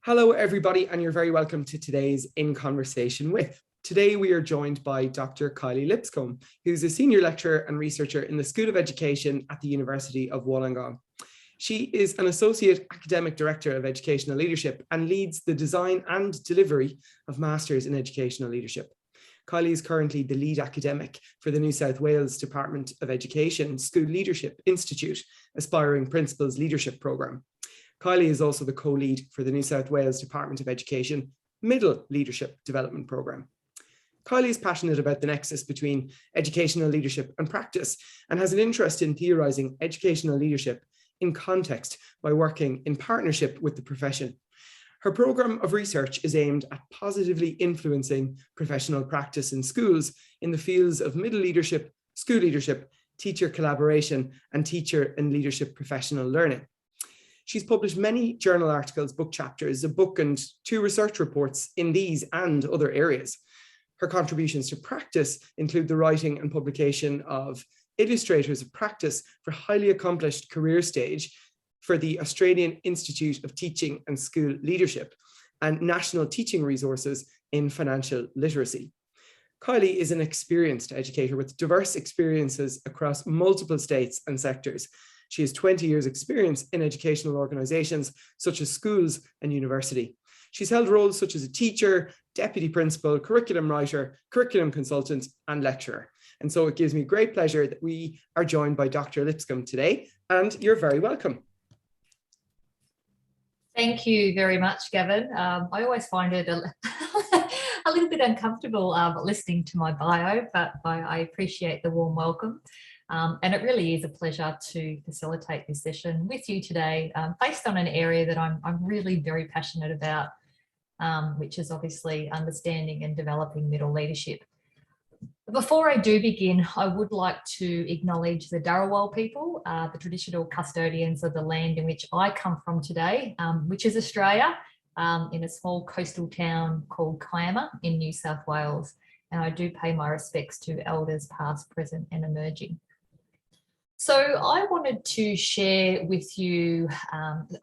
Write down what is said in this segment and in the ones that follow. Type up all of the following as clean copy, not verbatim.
Hello, everybody, and you're very welcome to today's In Conversation With. Today, we are joined by Dr. Kylie Lipscombe, who's a senior lecturer and researcher in the School of Education at the University of Wollongong. She is an associate academic director of educational leadership and leads the design and delivery of Masters in Educational Leadership. Kylie is currently the lead academic for the New South Wales Department of Education School Leadership Institute Aspiring Principals Leadership Programme. Kylie is also the co-lead for the New South Wales Department of Education Middle Leadership Development Programme. Kylie is passionate about the nexus between educational leadership and practice and has an interest in theorising educational leadership in context by working in partnership with the profession. Her programme of research is aimed at positively influencing professional practice in schools in the fields of middle leadership, school leadership, teacher collaboration, and teacher and leadership professional learning. She's published many journal articles, book chapters, a book and 2 research reports in these and other areas. Her contributions to practice include the writing and publication of Illustrators of Practice for Highly Accomplished Career Stage for the Australian Institute of Teaching and School Leadership and National Teaching Resources in Financial Literacy. Kylie is an experienced educator with diverse experiences across multiple states and sectors. She has 20 years experience in educational organisations such as schools and university. She's held roles such as a teacher, deputy principal, curriculum writer, curriculum consultant, and lecturer. And so it gives me great pleasure that we are joined by Dr. Lipscombe today, and you're very welcome. Thank you very much, Gavin. I always find it a little bit uncomfortable listening to my bio, but I appreciate the warm welcome. And it really is a pleasure to facilitate this session with you today, based on an area that I'm really very passionate about, which is obviously understanding and developing middle leadership. Before I do begin, I would like to acknowledge the Dharawal people, the traditional custodians of the land in which I come from today, which is Australia, in a small coastal town called Kiama in New South Wales. And I do pay my respects to elders past, present and emerging. So I wanted to share with you,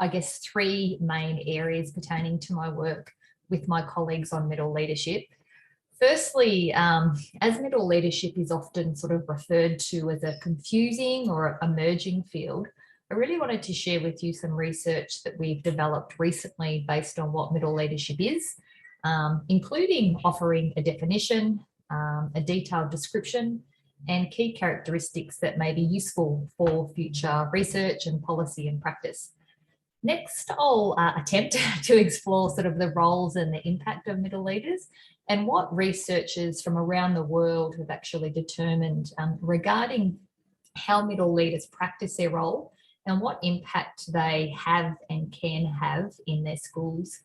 I guess, 3 main areas pertaining to my work with my colleagues on middle leadership. Firstly, as middle leadership is often sort of referred to as a confusing or emerging field, I really wanted to share with you some research that we've developed recently based on what middle leadership is, including offering a definition, a detailed description, and key characteristics that may be useful for future research and policy and practice. Next, I'll attempt to explore sort of the roles and the impact of middle leaders and what researchers from around the world have actually determined regarding how middle leaders practice their role and what impact they have and can have in their schools.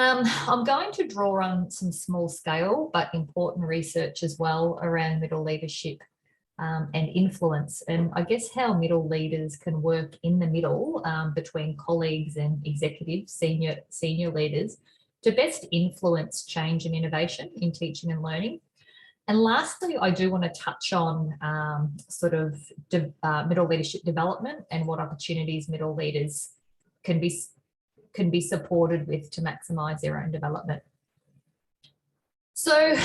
I'm going to draw on some small scale but important research as well around middle leadership and influence, and I guess how middle leaders can work in the middle between colleagues and executives, senior leaders, to best influence change and innovation in teaching and learning. And lastly, I do want to touch on middle leadership development and what opportunities middle leaders can be supported with to maximise their own development. So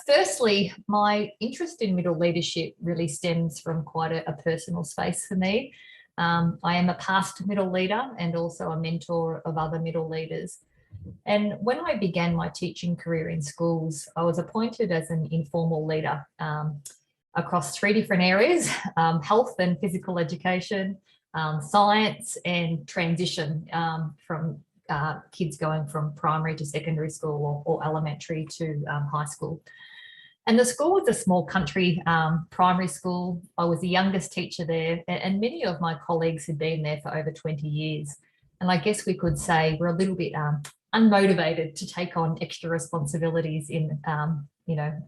firstly, my interest in middle leadership really stems from quite a personal space for me. I am a past middle leader and also a mentor of other middle leaders. And when I began my teaching career in schools, I was appointed as an informal leader across 3 different areas: health and physical education, science, and transition from kids going from primary to secondary school or elementary to high school. And the school was a small country primary school. I was the youngest teacher there, and many of my colleagues had been there for over 20 years. And I guess we could say we're a little bit unmotivated to take on extra responsibilities in,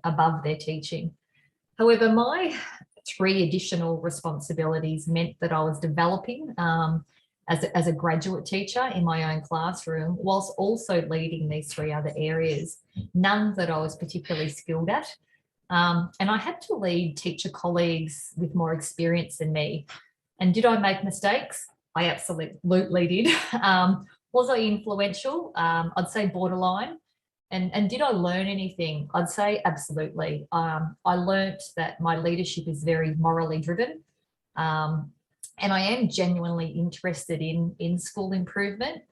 above their teaching. However, my 3 additional responsibilities meant that I was developing as a graduate teacher in my own classroom, whilst also leading these 3 other areas, none that I was particularly skilled at. And I had to lead teacher colleagues with more experience than me. And did I make mistakes? I absolutely did. Was I influential? I'd say borderline. And did I learn anything? I'd say absolutely. I learnt that my leadership is very morally driven. And I am genuinely interested in school improvement.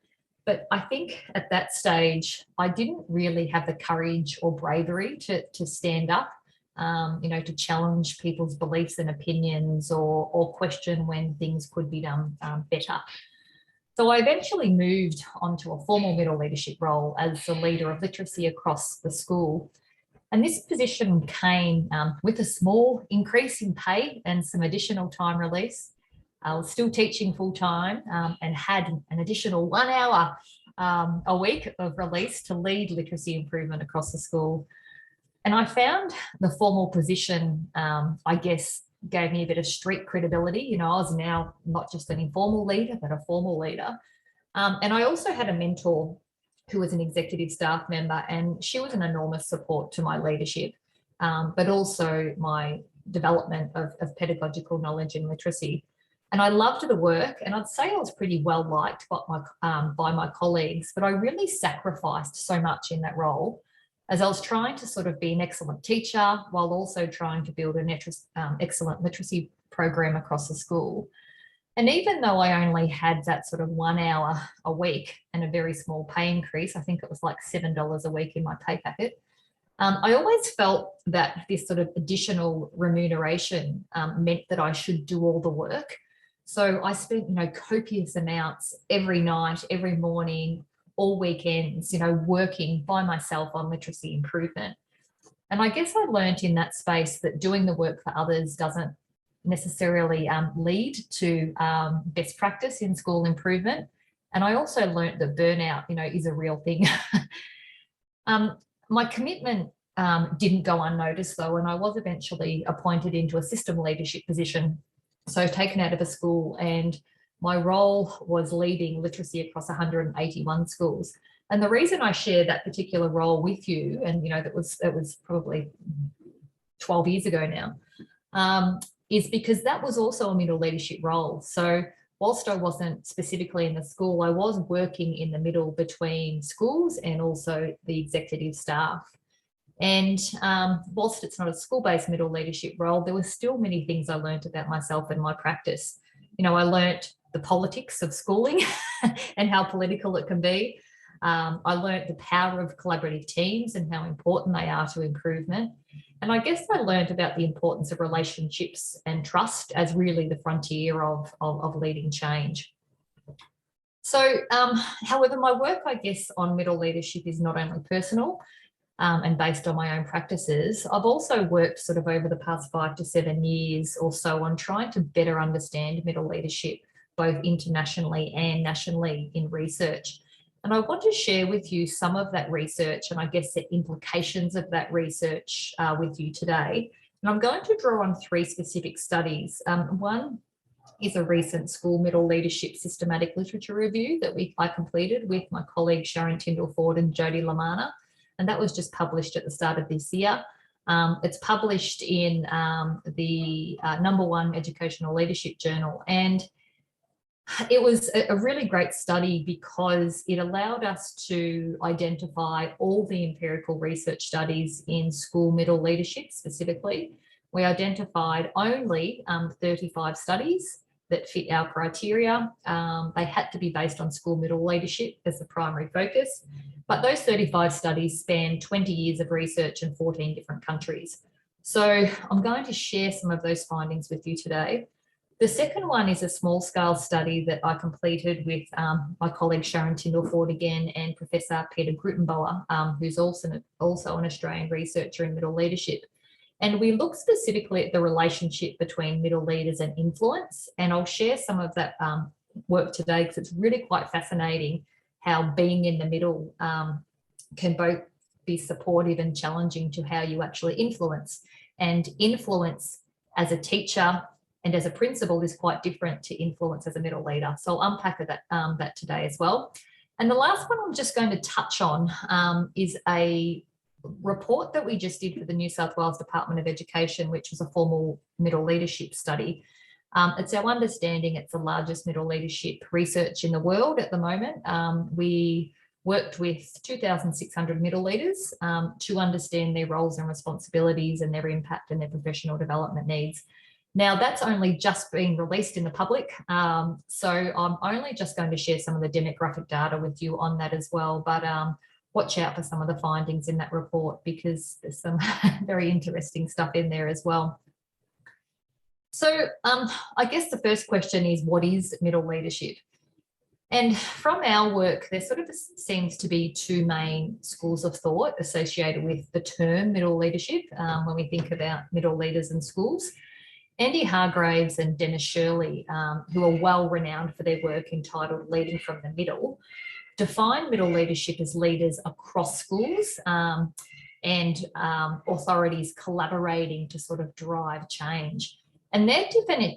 But I think at that stage, I didn't really have the courage or bravery to stand up, to challenge people's beliefs and opinions or question when things could be done better. So I eventually moved onto a formal middle leadership role as the leader of literacy across the school. And this position came with a small increase in pay and some additional time release. I was still teaching full time and had an additional 1 hour a week of release to lead literacy improvement across the school. And I found the formal position, I guess, gave me a bit of street credibility. I was now not just an informal leader, but a formal leader. And I also had a mentor who was an executive staff member, and she was an enormous support to my leadership, but also my development of pedagogical knowledge and literacy. And I loved the work, and I'd say I was pretty well liked by my colleagues, but I really sacrificed so much in that role as I was trying to sort of be an excellent teacher while also trying to build an excellent literacy program across the school. And even though I only had that sort of 1 hour a week and a very small pay increase, I think it was like $7 a week in my pay packet, I always felt that this sort of additional remuneration meant that I should do all the work. So I spent, copious amounts every night, every morning, all weekends, working by myself on literacy improvement. And I guess I learned in that space that doing the work for others doesn't necessarily lead to best practice in school improvement. And I also learned that burnout, is a real thing. My commitment didn't go unnoticed though, and I was eventually appointed into a system leadership position. So taken out of a school, and my role was leading literacy across 181 schools. And the reason I share that particular role with you, and that was probably 12 years ago now, is because that was also a middle leadership role. So whilst I wasn't specifically in the school, I was working in the middle between schools and also the executive staff. And whilst it's not a school-based middle leadership role, there were still many things I learned about myself and my practice. I learnt the politics of schooling and how political it can be. I learnt the power of collaborative teams and how important they are to improvement. And I guess I learned about the importance of relationships and trust as really the frontier of leading change. So, however, my work, I guess, on middle leadership is not only personal and based on my own practices. I've also worked sort of over the past 5 to 7 years or so on trying to better understand middle leadership, both internationally and nationally in research. And I want to share with you some of that research and I guess the implications of that research with you today. And I'm going to draw on 3 specific studies. One is a recent school middle leadership systematic literature review that I completed with my colleagues Sharon Tyndall-Ford and Jodie Lamana. And that was just published at the start of this year. It's published in the #1 educational leadership journal. And it was a really great study because it allowed us to identify all the empirical research studies in school middle leadership specifically. We identified only 35 studies that fit our criteria. They had to be based on school middle leadership as the primary focus. But those 35 studies span 20 years of research in 14 different countries. So I'm going to share some of those findings with you today. The second one is a small-scale study that I completed with my colleague Sharon Tyndall-Ford again and Professor Peter Grutenbauer, who's also an Australian researcher in middle leadership. And we looked specifically at the relationship between middle leaders and influence. And I'll share some of that work today because it's really quite fascinating how being in the middle can both be supportive and challenging to how you actually influence. And influence as a teacher and as a principal is quite different to influence as a middle leader. So I'll unpack that today as well. And the last one I'm just going to touch on is a report that we just did for the New South Wales Department of Education, which was a formal middle leadership study. It's our understanding it's the largest middle leadership research in the world at the moment. We worked with 2,600 middle leaders to understand their roles and responsibilities and their impact and their professional development needs. Now, that's only just been released in the public, so I'm only just going to share some of the demographic data with you on that as well, but watch out for some of the findings in that report because there's some very interesting stuff in there as well. So I guess the first question is, what is middle leadership? And from our work, there sort of seems to be two main schools of thought associated with the term middle leadership when we think about middle leaders in schools. Andy Hargraves and Dennis Shirley, who are well renowned for their work entitled Leading from the Middle, define middle leadership as leaders across schools and authorities collaborating to sort of drive change. And their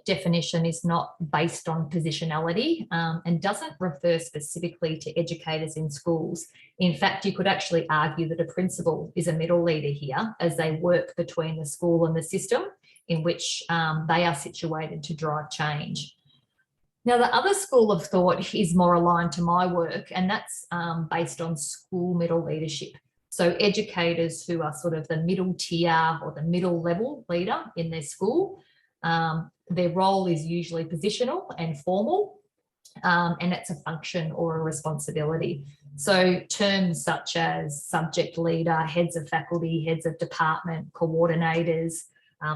definition is not based on positionality and doesn't refer specifically to educators in schools. In fact, you could actually argue that a principal is a middle leader here as they work between the school and the system in which they are situated to drive change. Now, the other school of thought is more aligned to my work, and that's based on school middle leadership. So educators who are sort of the middle tier or the middle level leader in their school. Their role is usually positional and formal, and it's a function or a responsibility. So terms such as subject leader, heads of faculty, heads of department, coordinators,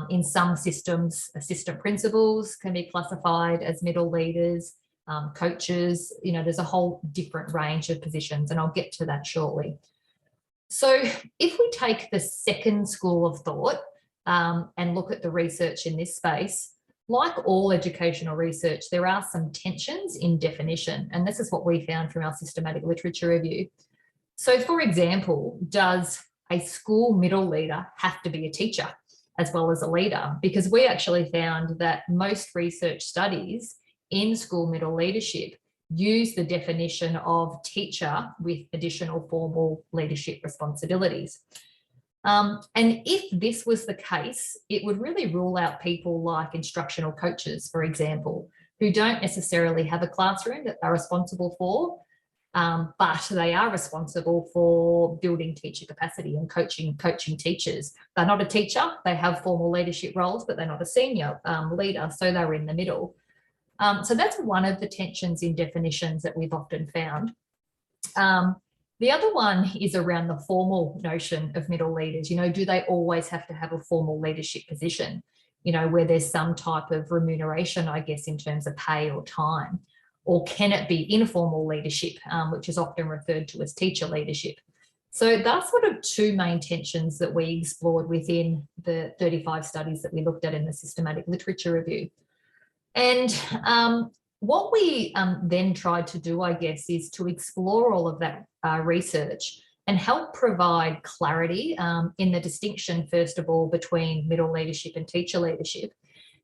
in some systems, assistant principals can be classified as middle leaders, coaches, there's a whole different range of positions, and I'll get to that shortly. So if we take the second school of thought, and look at the research in this space, like all educational research, there are some tensions in definition, and this is what we found from our systematic literature review. So, for example, does a school middle leader have to be a teacher as well as a leader? Because we actually found that most research studies in school middle leadership use the definition of teacher with additional formal leadership responsibilities. And if this was the case, it would really rule out people like instructional coaches, for example, who don't necessarily have a classroom that they're responsible for, but they are responsible for building teacher capacity and coaching teachers. They're not a teacher, they have formal leadership roles, but they're not a senior leader, so they're in the middle. So that's one of the tensions in definitions that we've often found. The other one is around the formal notion of middle leaders. Do they always have to have a formal leadership position, where there's some type of remuneration, I guess, in terms of pay or time? Or can it be informal leadership, which is often referred to as teacher leadership? So that's sort of two main tensions that we explored within the 35 studies that we looked at in the systematic literature review. And what we then tried to do, I guess, is to explore all of that research and help provide clarity in the distinction, first of all, between middle leadership and teacher leadership,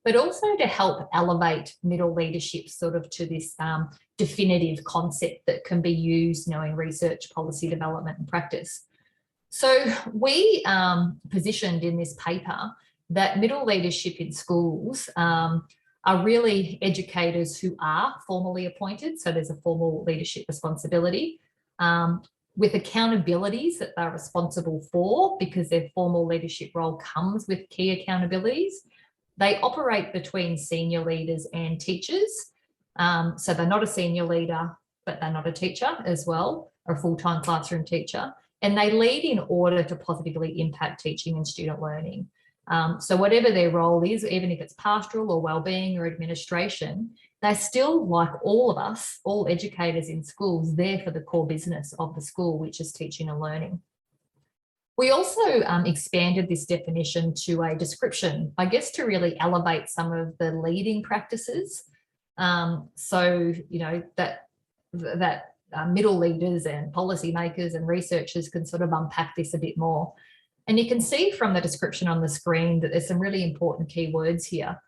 but also to help elevate middle leadership sort of to this definitive concept that can be used in research, policy development and practice. So we positioned in this paper that middle leadership in schools are really educators who are formally appointed. So there's a formal leadership responsibility with accountabilities that they're responsible for because their formal leadership role comes with key accountabilities. They operate between senior leaders and teachers. So they're not a senior leader, but they're not a teacher as well, or a full-time classroom teacher. And they lead in order to positively impact teaching and student learning. So whatever their role is, even if it's pastoral or wellbeing or administration, they're still, like all of us, all educators in schools, there for the core business of the school, which is teaching and learning. We also expanded this definition to a description, I guess, to really elevate some of the leading practices. So, that middle leaders and policymakers and researchers can sort of unpack this a bit more. And you can see from the description on the screen that there's some really important key words here.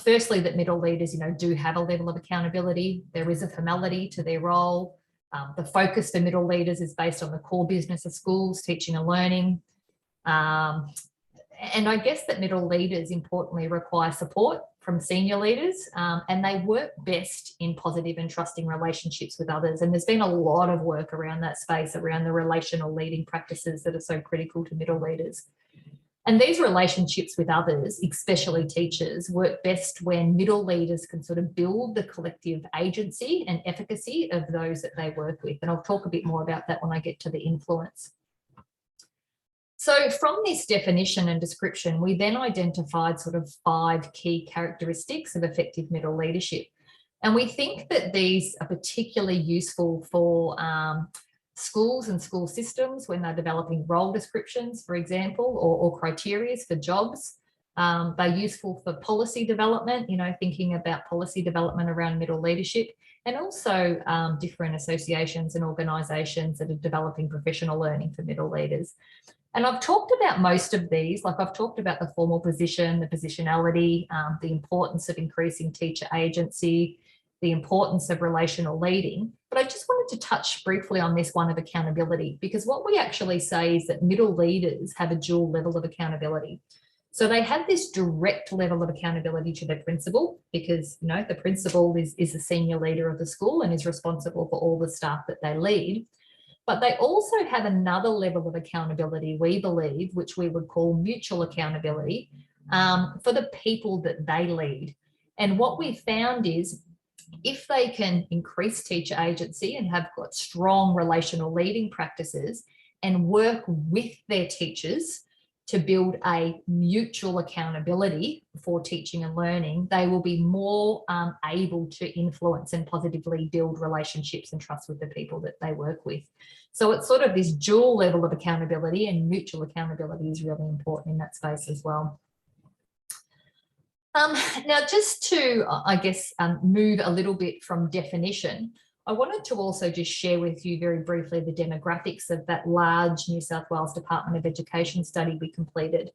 Firstly, that middle leaders, do have a level of accountability. There is a formality to their role. The focus for middle leaders is based on the core business of schools, teaching and learning. And I guess that middle leaders importantly require support from senior leaders, and they work best in positive and trusting relationships with others. And there's been a lot of work around that space, around the relational leading practices that are so critical to middle leaders. And these relationships with others, especially teachers, work best when middle leaders can sort of build the collective agency and efficacy of those that they work with. And I'll talk a bit more about that when I get to the influence. So from this definition and description, we then identified sort of 5 key characteristics of effective middle leadership. And we think that these are particularly useful for schools and school systems when they're developing role descriptions, for example, or criteria for jobs. They're useful for policy development, thinking about policy development around middle leadership, and also different associations and organisations that are developing professional learning for middle leaders. And I've talked about most of these, like I've talked about the formal position, the positionality, the importance of increasing teacher agency, the importance of relational leading. But I just wanted to touch briefly on this one of accountability, because what we actually say is that middle leaders have a dual level of accountability. So they have this direct level of accountability to their principal, because the principal is the senior leader of the school and is responsible for all the staff that they lead. But they also have another level of accountability, we believe, which we would call mutual accountability, for the people that they lead. And what we found is, if they can increase teacher agency and have got strong relational leading practices and work with their teachers to build a mutual accountability for teaching and learning, they will be more able to influence and positively build relationships and trust with the people that they work with. So it's sort of this dual level of accountability, and mutual accountability is really important in that space as well. Now, just to, move a little bit from definition, I wanted to also just share with you very briefly the demographics of that large New South Wales Department of Education study we completed.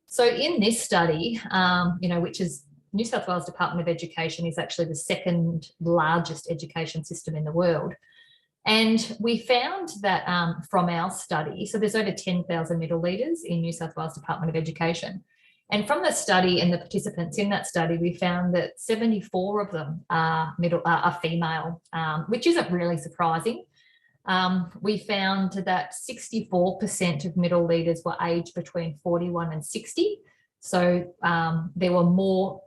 So in this study, which is New South Wales Department of Education is actually the second largest education system in the world. And we found that from our study, so there's over 10,000 middle leaders in New South Wales Department of Education. And from the study and the participants in that study, we found that 74 of them are female, which isn't really surprising. We found that 64% of middle leaders were aged between 41 and 60. So there were more,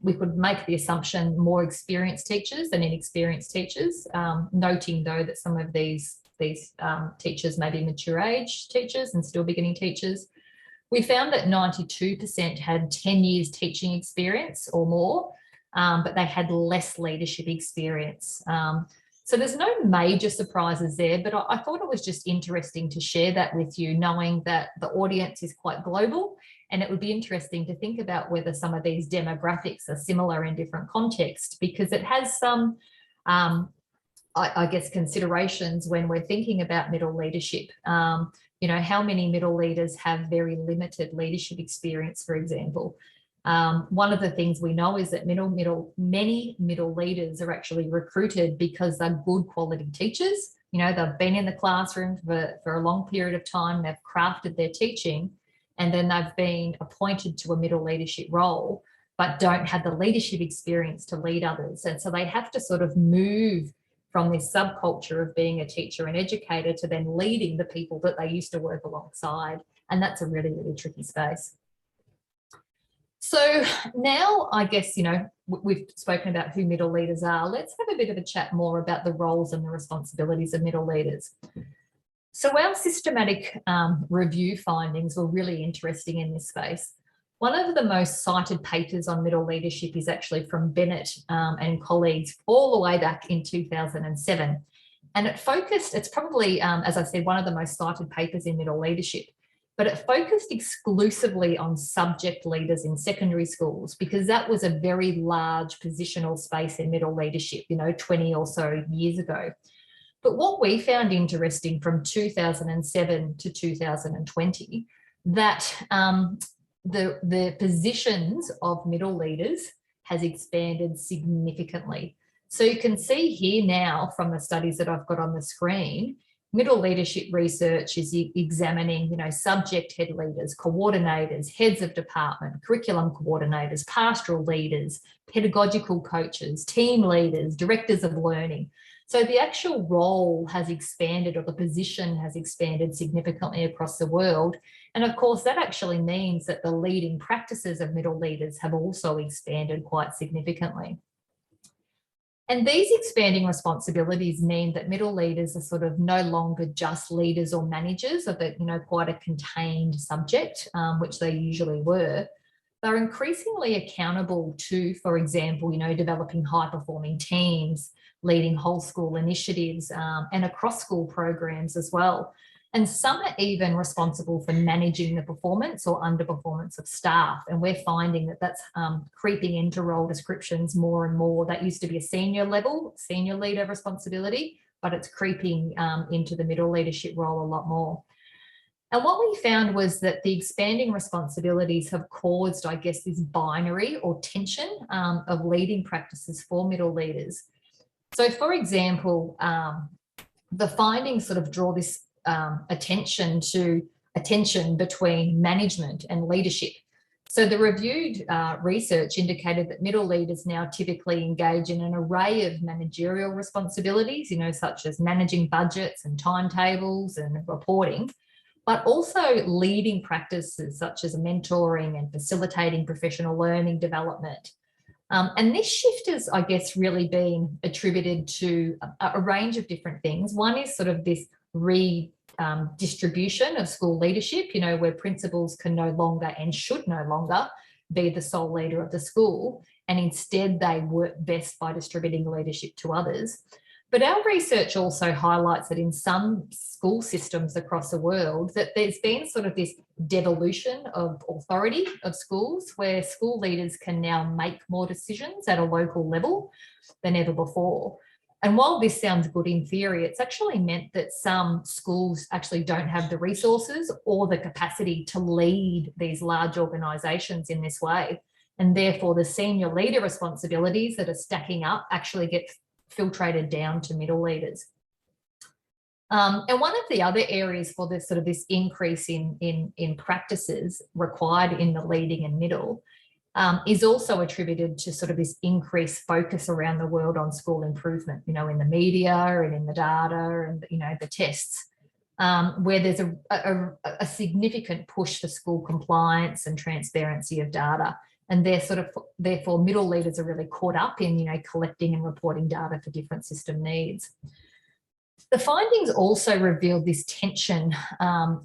we could make the assumption, more experienced teachers than inexperienced teachers, noting though that some of these teachers may be mature age teachers and still beginning teachers. We found that 92% had 10 years teaching experience or more, but they had less leadership experience. So there's no major surprises there, but I thought it was just interesting to share that with you, knowing that the audience is quite global, and it would be interesting to think about whether some of these demographics are similar in different contexts, because it has some, considerations when we're thinking about middle leadership. How many middle leaders have very limited leadership experience, for example. One of the things we know is that many middle leaders are actually recruited because they're good quality teachers. They've been in the classroom for a long period of time, they've crafted their teaching, and then they've been appointed to a middle leadership role, but don't have the leadership experience to lead others. And so they have to sort of move from this subculture of being a teacher and educator to then leading the people that they used to work alongside. And that's a really, really tricky space. So now, we've spoken about who middle leaders are. Let's have a bit of a chat more about the roles and the responsibilities of middle leaders. So our systematic review findings were really interesting in this space. One of the most cited papers on middle leadership is actually from Bennett and colleagues all the way back in 2007. And it's probably, as I said, one of the most cited papers in middle leadership, but it focused exclusively on subject leaders in secondary schools, because that was a very large positional space in middle leadership, 20 or so years ago. But what we found interesting from 2007 to 2020, that the positions of middle leaders has expanded significantly. So you can see here now from the studies that I've got on the screen middle leadership research is examining, subject head leaders, coordinators, heads of department, curriculum coordinators, pastoral leaders, pedagogical coaches, team leaders, directors of learning. So the actual role has expanded, or the position has expanded significantly across the world. And of course, that actually means that the leading practices of middle leaders have also expanded quite significantly. And these expanding responsibilities mean that middle leaders are sort of no longer just leaders or managers of quite a contained subject, which they usually were. They're increasingly accountable to, for example, developing high-performing teams, leading whole school initiatives, and across school programs as well. And some are even responsible for managing the performance or underperformance of staff. And we're finding that that's creeping into role descriptions more and more. That used to be a senior leader responsibility, but it's creeping into the middle leadership role a lot more. And what we found was that the expanding responsibilities have caused, I guess, this binary or tension of leading practices for middle leaders. So, for example, the findings sort of draw this attention between management and leadership. So the reviewed research indicated that middle leaders now typically engage in an array of managerial responsibilities, such as managing budgets and timetables and reporting, but also leading practices such as mentoring and facilitating professional learning development. And this shift has, I guess, really been attributed to a range of different things. One is sort of this redistribution of school leadership, where principals can no longer and should no longer be the sole leader of the school, and instead they work best by distributing leadership to others. But our research also highlights that in some school systems across the world, that there's been sort of this devolution of authority of schools, where school leaders can now make more decisions at a local level than ever before. And while this sounds good in theory, it's actually meant that some schools actually don't have the resources or the capacity to lead these large organisations in this way. And therefore, the senior leader responsibilities that are stacking up actually get filtrated down to middle leaders. And one of the other areas for this sort of this increase in practices required in the leading and middle is also attributed to sort of this increased focus around the world on school improvement, in the media and in the data and, the tests, where there's a significant push for school compliance and transparency of data. And therefore, middle leaders are really caught up in, collecting and reporting data for different system needs. The findings also revealed this tension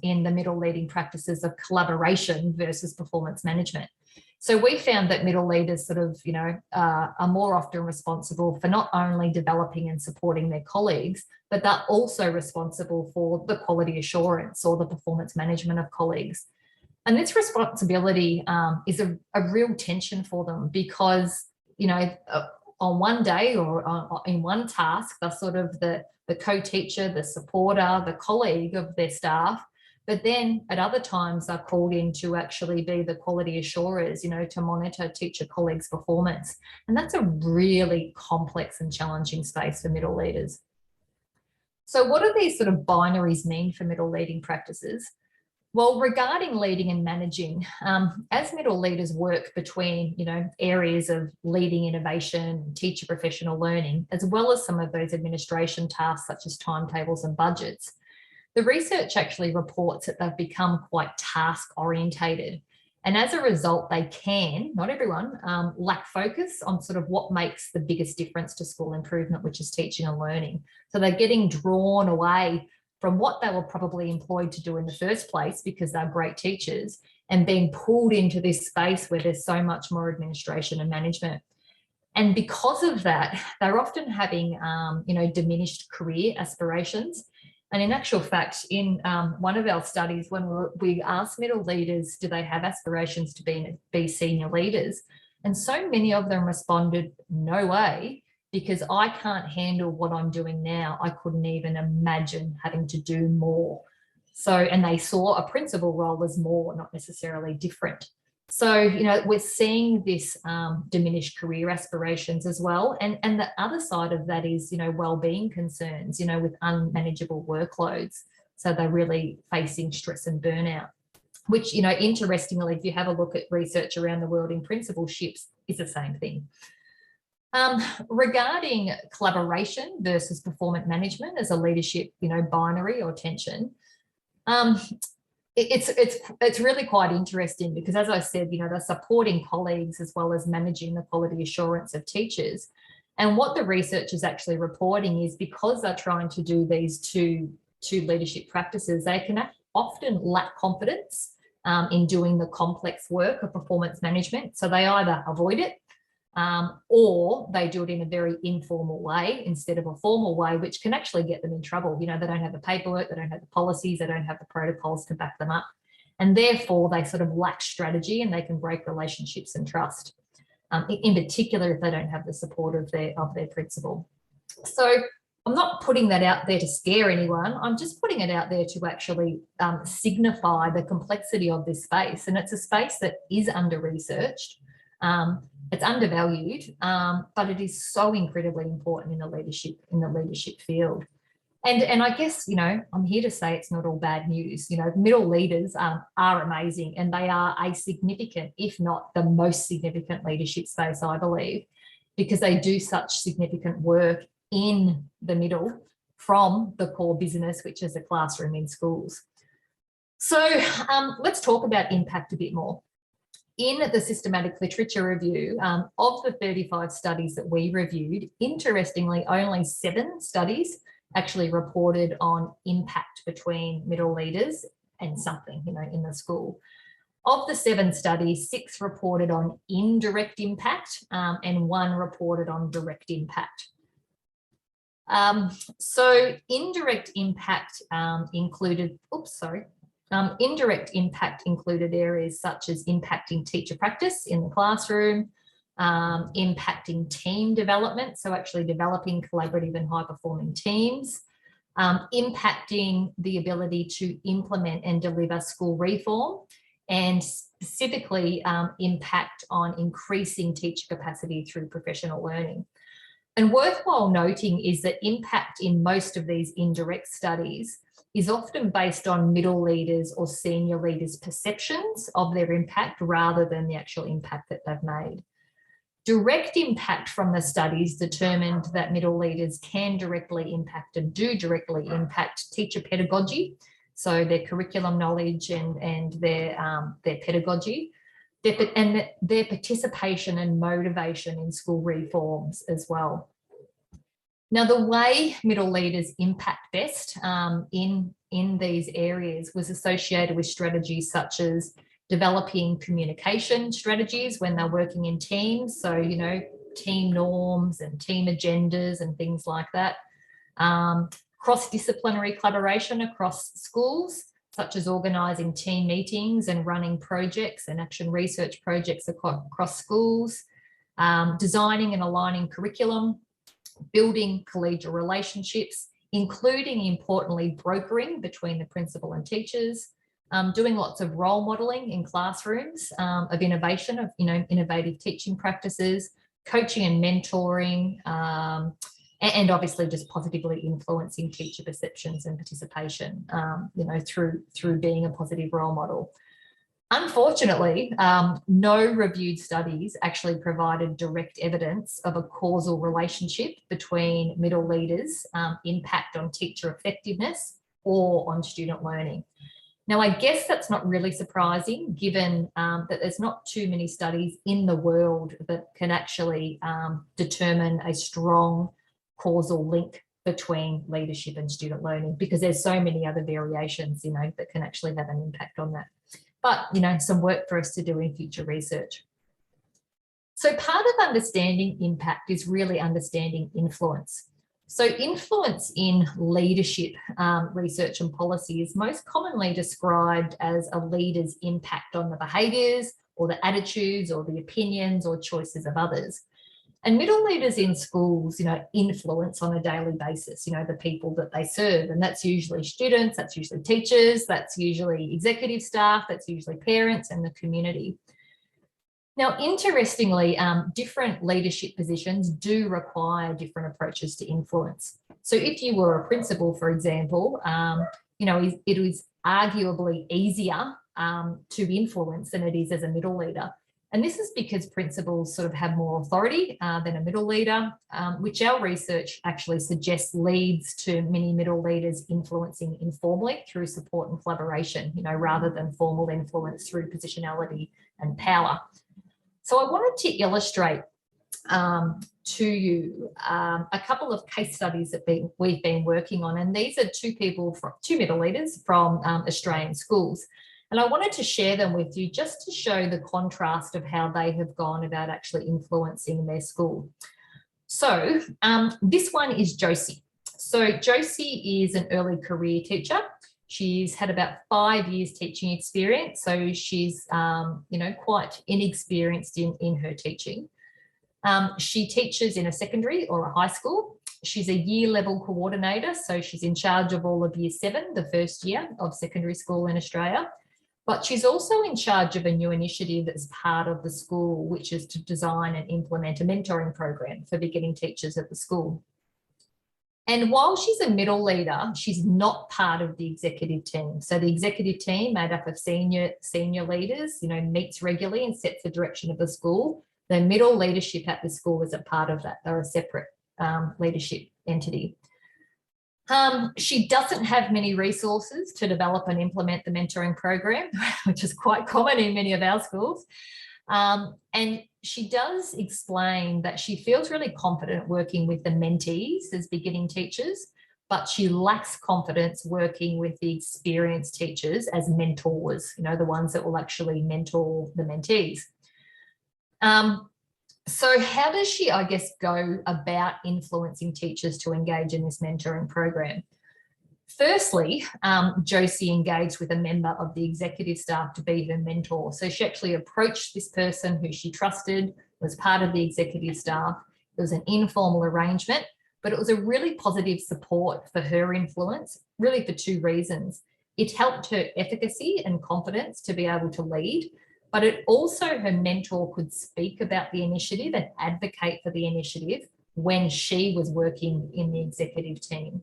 in the middle leading practices of collaboration versus performance management. So we found that middle leaders are more often responsible for not only developing and supporting their colleagues, but they're also responsible for the quality assurance or the performance management of colleagues. And this responsibility is a real tension for them because, on one day or in one task, they're sort of the co-teacher, the supporter, the colleague of their staff. But then at other times, they're called in to actually be the quality assurers, to monitor teacher colleagues' performance. And that's a really complex and challenging space for middle leaders. So what do these sort of binaries mean for middle leading practices? Well, regarding leading and managing, as middle leaders work between, areas of leading innovation, teacher professional learning, as well as some of those administration tasks such as timetables and budgets, the research actually reports that they've become quite task orientated. And as a result, they can, not everyone, lack focus on sort of what makes the biggest difference to school improvement, which is teaching and learning. So they're getting drawn away from what they were probably employed to do in the first place because they're great teachers, and being pulled into this space where there's so much more administration and management. And because of that, they're often having, diminished career aspirations. And in actual fact, in one of our studies, when we asked middle leaders, do they have aspirations to be senior leaders? And so many of them responded, no way, because I can't handle what I'm doing now. I couldn't even imagine having to do more. So, and they saw a principal role as more, not necessarily different. So, you know, we're seeing this diminished career aspirations as well. And the other side of that is, you know, well-being concerns, you know, with unmanageable workloads. So they're really facing stress and burnout, which, you know, interestingly, if you have a look at research around the world in principalships, is the same thing. Regarding collaboration versus performance management as a leadership, you know, binary or tension, it's really quite interesting because, as I said, you know, they're supporting colleagues as well as managing the quality assurance of teachers. And what the research is actually reporting is because they're trying to do these two leadership practices, they can often lack confidence in doing the complex work of performance management. So they either avoid it or they do it in a very informal way instead of a formal way, which can actually get them in trouble. You know, they don't have the paperwork, they don't have the policies, they don't have the protocols to back them up. And therefore, they sort of lack strategy and they can break relationships and trust, in particular if they don't have the support of their principal. So I'm not putting that out there to scare anyone. I'm just putting it out there to actually signify the complexity of this space. And it's a space that is under-researched. It's undervalued, but it is so incredibly important in the leadership field. And I guess, you know, I'm here to say it's not all bad news. You know, middle leaders are amazing, and they are a significant, if not the most significant leadership space, I believe, because they do such significant work in the middle from the core business, which is the classroom in schools. So let's talk about impact a bit more. In the systematic literature review, of the 35 studies that we reviewed, interestingly, only 7 studies actually reported on impact between middle leaders and something, you know, in the school. Of the 7 studies, 6 reported on indirect impact and 1 reported on direct impact. So indirect impact included areas such as impacting teacher practice in the classroom, impacting team development, so actually developing collaborative and high-performing teams, impacting the ability to implement and deliver school reform, and specifically impact on increasing teacher capacity through professional learning. And worthwhile noting is that impact in most of these indirect studies is often based on middle leaders or senior leaders' perceptions of their impact rather than the actual impact that they've made. Direct impact from the studies determined that middle leaders can directly impact and do directly impact teacher pedagogy, so their curriculum knowledge and their pedagogy, and their participation and motivation in school reforms as well. Now, the way middle leaders impact best in these areas was associated with strategies such as developing communication strategies when they're working in teams. So, you know, team norms and team agendas and things like that. Cross-disciplinary collaboration across schools, such as organising team meetings and running projects and action research projects across schools. Designing and aligning curriculum, building collegial relationships, including, importantly, brokering between the principal and teachers, doing lots of role modelling in classrooms of innovation, of, you know, innovative teaching practices, coaching and mentoring, and obviously just positively influencing teacher perceptions and participation, you know, through being a positive role model. Unfortunately, no reviewed studies actually provided direct evidence of a causal relationship between middle leaders' impact on teacher effectiveness or on student learning. Now, I guess that's not really surprising, given that there's not too many studies in the world that can actually determine a strong causal link between leadership and student learning, because there's so many other variations, you know, that can actually have an impact on that. But, you know, some work for us to do in future research. So part of understanding impact is really understanding influence. So influence in leadership research and policy is most commonly described as a leader's impact on the behaviours or the attitudes or the opinions or choices of others. And middle leaders in schools, you know, influence on a daily basis, you know, the people that they serve. And that's usually students, that's usually teachers, that's usually executive staff, that's usually parents and the community. Now, interestingly, different leadership positions do require different approaches to influence. So if you were a principal, for example, it is arguably easier to influence than it is as a middle leader. And this is because principals sort of have more authority than a middle leader, which our research actually suggests leads to many middle leaders influencing informally through support and collaboration, rather than formal influence through positionality and power. So I wanted to illustrate to you a couple of case studies that we've been working on, and these are two middle leaders from Australian schools. And I wanted to share them with you just to show the contrast of how they have gone about actually influencing their school. So this one is Josie. So Josie is an early career teacher. She's had about 5 years teaching experience, so she's, quite inexperienced in her teaching. She teaches in a secondary or a high school. She's a year level coordinator, so she's in charge of all of year 7, the first year of secondary school in Australia. But she's also in charge of a new initiative that's part of the school, which is to design and implement a mentoring program for beginning teachers at the school. And while she's a middle leader, she's not part of the executive team. So the executive team, made up of senior leaders, meets regularly and sets the direction of the school. The middle leadership at the school isn't part of that. They're a separate leadership entity. She doesn't have many resources to develop and implement the mentoring program, which is quite common in many of our schools. And she does explain that she feels really confident working with the mentees as beginning teachers, but she lacks confidence working with the experienced teachers as mentors, the ones that will actually mentor the mentees. So how does she, go about influencing teachers to engage in this mentoring program? Firstly, Josie engaged with a member of the executive staff to be her mentor. So she actually approached this person who she trusted, was part of the executive staff. It was an informal arrangement, but it was a really positive support for her influence, really for 2 reasons. It helped her efficacy and confidence to be able to lead, but it also, her mentor could speak about the initiative and advocate for the initiative when she was working in the executive team.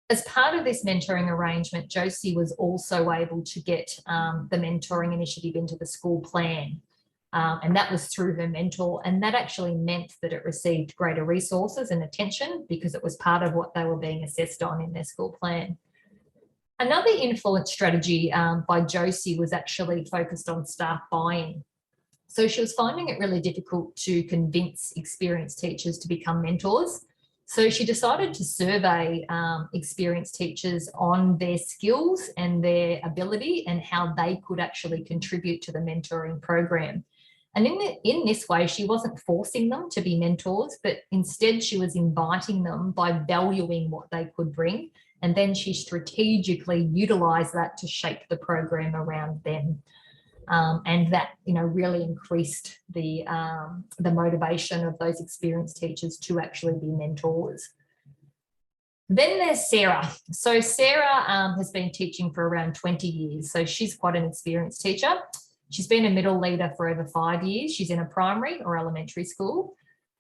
As part of this mentoring arrangement, Josie was also able to get the mentoring initiative into the school plan. And that was through her mentor. And that actually meant that it received greater resources and attention because it was part of what they were being assessed on in their school plan. Another influence strategy by Josie was actually focused on staff buy-in. So she was finding it really difficult to convince experienced teachers to become mentors. So she decided to survey experienced teachers on their skills and their ability and how they could actually contribute to the mentoring program. And in this way, she wasn't forcing them to be mentors, but instead she was inviting them by valuing what they could bring. And then she strategically utilised that to shape the program around them. And that, really increased the motivation of those experienced teachers to actually be mentors. Then there's Sarah. So Sarah has been teaching for around 20 years. So she's quite an experienced teacher. She's been a middle leader for over 5 years. She's in a primary or elementary school.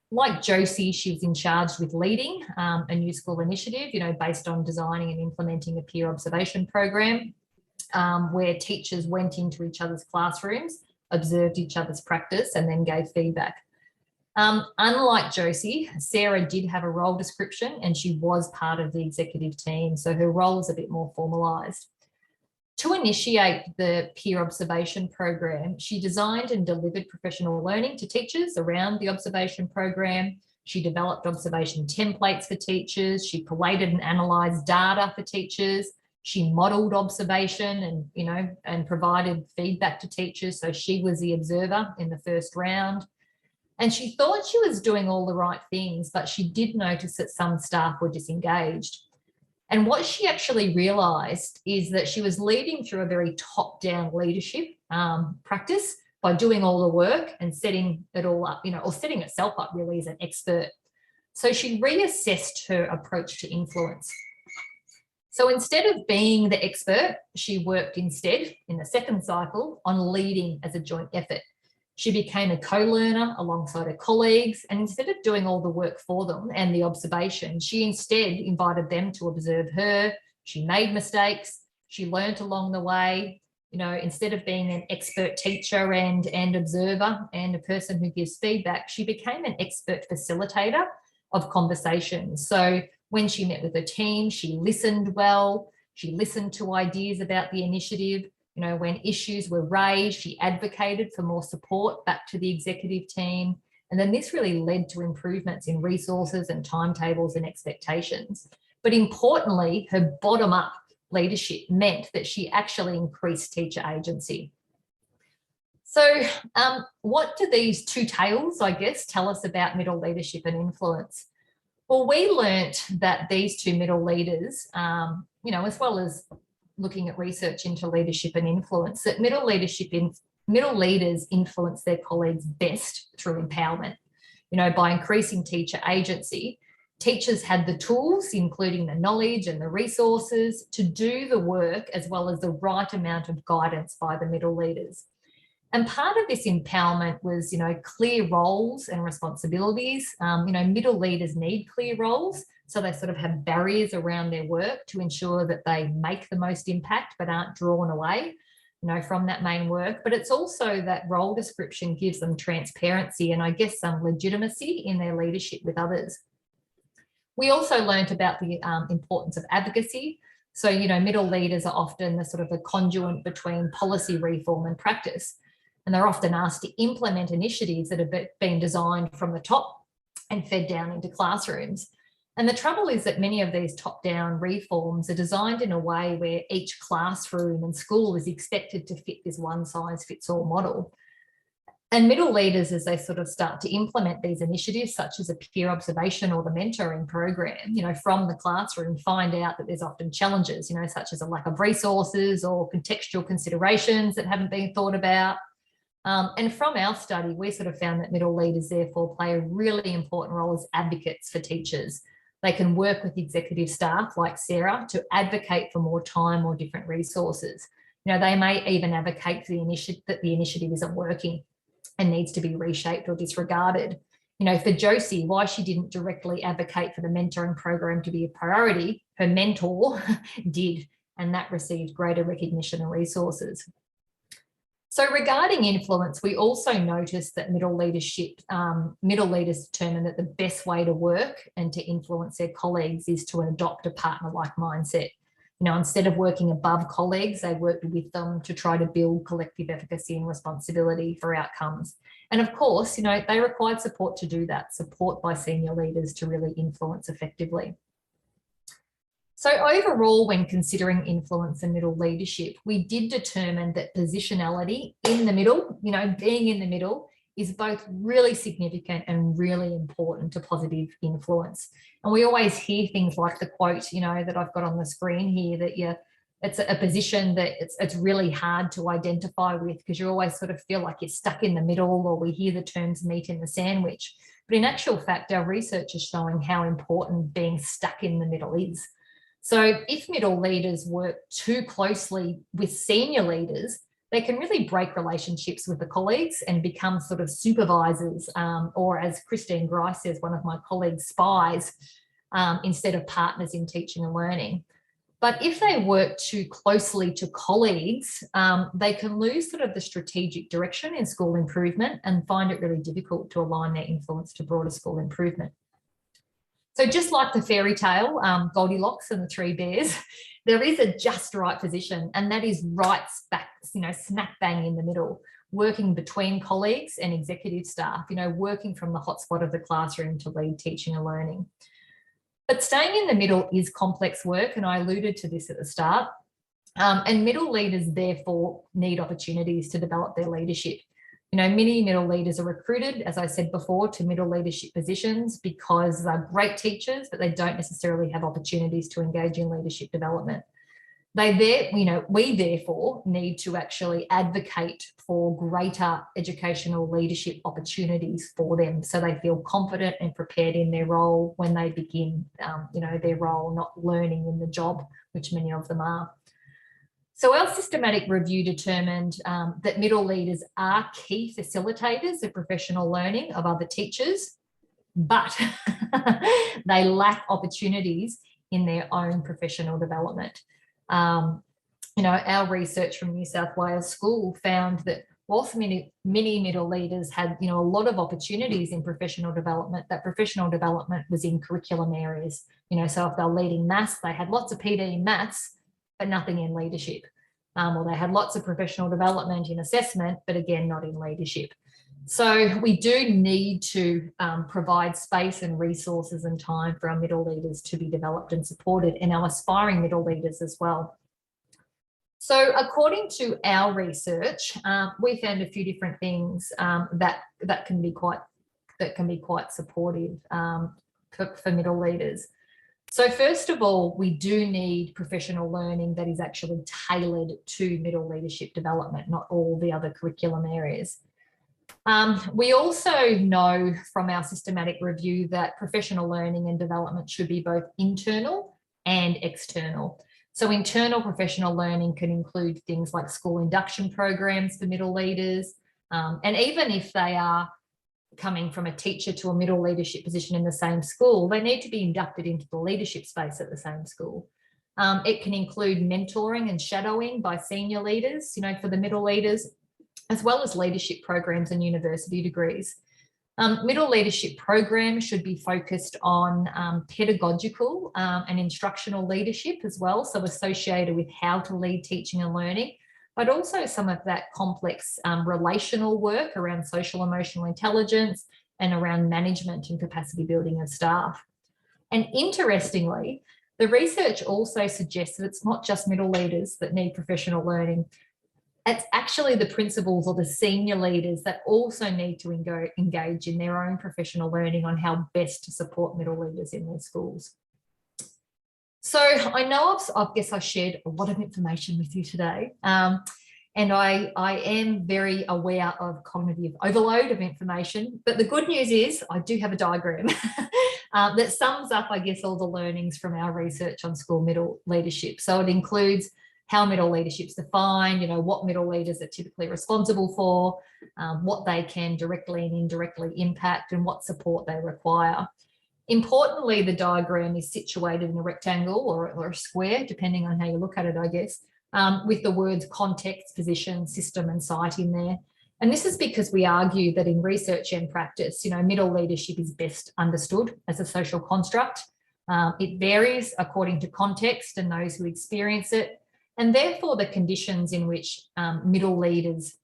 Like Josie, she was in charge with leading a new school initiative, based on designing and implementing a peer observation program where teachers went into each other's classrooms, observed each other's practice, and then gave feedback. Unlike Josie, Sarah did have a role description and she was part of the executive team, so her role is a bit more formalised. To initiate the peer observation program, she designed and delivered professional learning to teachers around the observation program. She developed observation templates for teachers. She collated and analysed data for teachers. She modelled observation and provided feedback to teachers. So she was the observer in the first round. And she thought she was doing all the right things, but she did notice that some staff were disengaged. And what she actually realised is that she was leading through a very top-down leadership practice by doing all the work and setting it all up, or setting herself up really as an expert. So she reassessed her approach to influence. So instead of being the expert, she worked instead in the second cycle on leading as a joint effort. She became a co-learner alongside her colleagues, and instead of doing all the work for them and the observation, she instead invited them to observe her. She made mistakes, she learnt along the way. You know, instead of being an expert teacher and observer and a person who gives feedback, she became an expert facilitator of conversations. So when she met with her team, she listened well, she listened to ideas about the initiative. You know, when issues were raised, she advocated for more support back to the executive team. And then this really led to improvements in resources and timetables and expectations. But importantly, her bottom-up leadership meant that she actually increased teacher agency. So what do these two tales, I guess, tell us about middle leadership and influence? Well, we learnt that these two middle leaders, you know, as well as looking at research into leadership and influence, that middle leaders influence their colleagues best through empowerment. You know, by increasing teacher agency, teachers had the tools, including the knowledge and the resources, to do the work, as well as the right amount of guidance by the middle leaders. And part of this empowerment was, you know, clear roles and responsibilities. You know, middle leaders need clear roles, so they sort of have barriers around their work to ensure that they make the most impact but aren't drawn away, you know, from that main work. But it's also that role description gives them transparency and, I guess, some legitimacy in their leadership with others. We also learnt about the importance of advocacy. So, you know, middle leaders are often the sort of the conduit between policy reform and practice. And they're often asked to implement initiatives that have been designed from the top and fed down into classrooms. And the trouble is that many of these top-down reforms are designed in a way where each classroom and school is expected to fit this one-size-fits-all model. And middle leaders, as they sort of start to implement these initiatives, such as a peer observation or the mentoring program, you know, from the classroom, find out that there's often challenges, you know, such as a lack of resources or contextual considerations that haven't been thought about. And from our study, we sort of found that middle leaders therefore play a really important role as advocates for teachers. They can work with executive staff like Sarah to advocate for more time or different resources. You know, they may even advocate for that the initiative isn't working and needs to be reshaped or disregarded. You know, for Josie, why she didn't directly advocate for the mentoring program to be a priority, her mentor did, and that received greater recognition and resources. So regarding influence, we also noticed that middle leaders determine that the best way to work and to influence their colleagues is to adopt a partner-like mindset. You know, instead of working above colleagues, they worked with them to try to build collective efficacy and responsibility for outcomes. And of course, you know, they required support to do that, support by senior leaders to really influence effectively. So overall, when considering influence and middle leadership, we did determine that positionality in the middle, you know, being in the middle, is both really significant and really important to positive influence. And we always hear things like the quote, you know, that I've got on the screen here, that it's a position that it's really hard to identify with because you always sort of feel like you're stuck in the middle, or we hear the terms meat in the sandwich. But in actual fact, our research is showing how important being stuck in the middle is. So if middle leaders work too closely with senior leaders, they can really break relationships with the colleagues and become sort of supervisors, or as Christine Grice says, one of my colleagues, spies, instead of partners in teaching and learning. But if they work too closely to colleagues, they can lose sort of the strategic direction in school improvement and find it really difficult to align their influence to broader school improvement. So just like the fairy tale, Goldilocks and the Three Bears, there is a just right position, and that is right back, you know, smack bang in the middle, working between colleagues and executive staff, you know, working from the hotspot of the classroom to lead teaching and learning. But staying in the middle is complex work, and I alluded to this at the start. And middle leaders therefore need opportunities to develop their leadership. You know, many middle leaders are recruited, as I said before, to middle leadership positions because they're great teachers, but they don't necessarily have opportunities to engage in leadership development. We therefore need to actually advocate for greater educational leadership opportunities for them, so they feel confident and prepared in their role when they begin, their role, not learning in the job, which many of them are. So our systematic review determined that middle leaders are key facilitators of professional learning of other teachers, but they lack opportunities in their own professional development. Our research from New South Wales School found that whilst many middle leaders had, a lot of opportunities in professional development, that professional development was in curriculum areas. So if they're leading maths, they had lots of PD in maths, but nothing in leadership. Or they had lots of professional development in assessment, but again, not in leadership. So we do need to provide space and resources and time for our middle leaders to be developed and supported, and our aspiring middle leaders as well. So according to our research, we found a few different things that can be quite supportive for middle leaders. So first of all, we do need professional learning that is actually tailored to middle leadership development, not all the other curriculum areas. We also know from our systematic review that professional learning and development should be both internal and external. So internal professional learning can include things like school induction programs for middle leaders. And even if they are coming from a teacher to a middle leadership position in the same school, they need to be inducted into the leadership space at the same school. It can include mentoring and shadowing by senior leaders, for the middle leaders, as well as leadership programs and university degrees. Middle leadership programs should be focused on pedagogical and instructional leadership as well, so associated with how to lead teaching and learning, but also some of that complex relational work around social emotional intelligence and around management and capacity building of staff. And interestingly, the research also suggests that it's not just middle leaders that need professional learning. It's actually the principals or the senior leaders that also need to engage in their own professional learning on how best to support middle leaders in their schools. So I know I guess I shared a lot of information with you today, and I am very aware of cognitive overload of information, but the good news is I do have a diagram that sums up, I guess, all the learnings from our research on school middle leadership. So it includes how middle leadership is defined, what middle leaders are typically responsible for, what they can directly and indirectly impact, and what support they require. Importantly, the diagram is situated in a rectangle or a square, depending on how you look at it, I guess, with the words context, position, system, and site in there. And this is because we argue that in research and practice, middle leadership is best understood as a social construct. It varies according to context and those who experience it. And therefore, the conditions in which middle leaders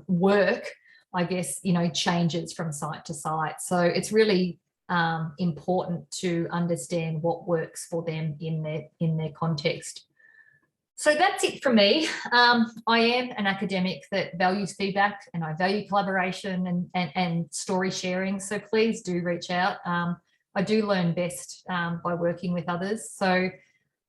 work, I guess, changes from site to site. So it's really important to understand what works for them in their context. So that's it from me. I am an academic that values feedback, and I value collaboration and story sharing. So please do reach out. I do learn best by working with others. So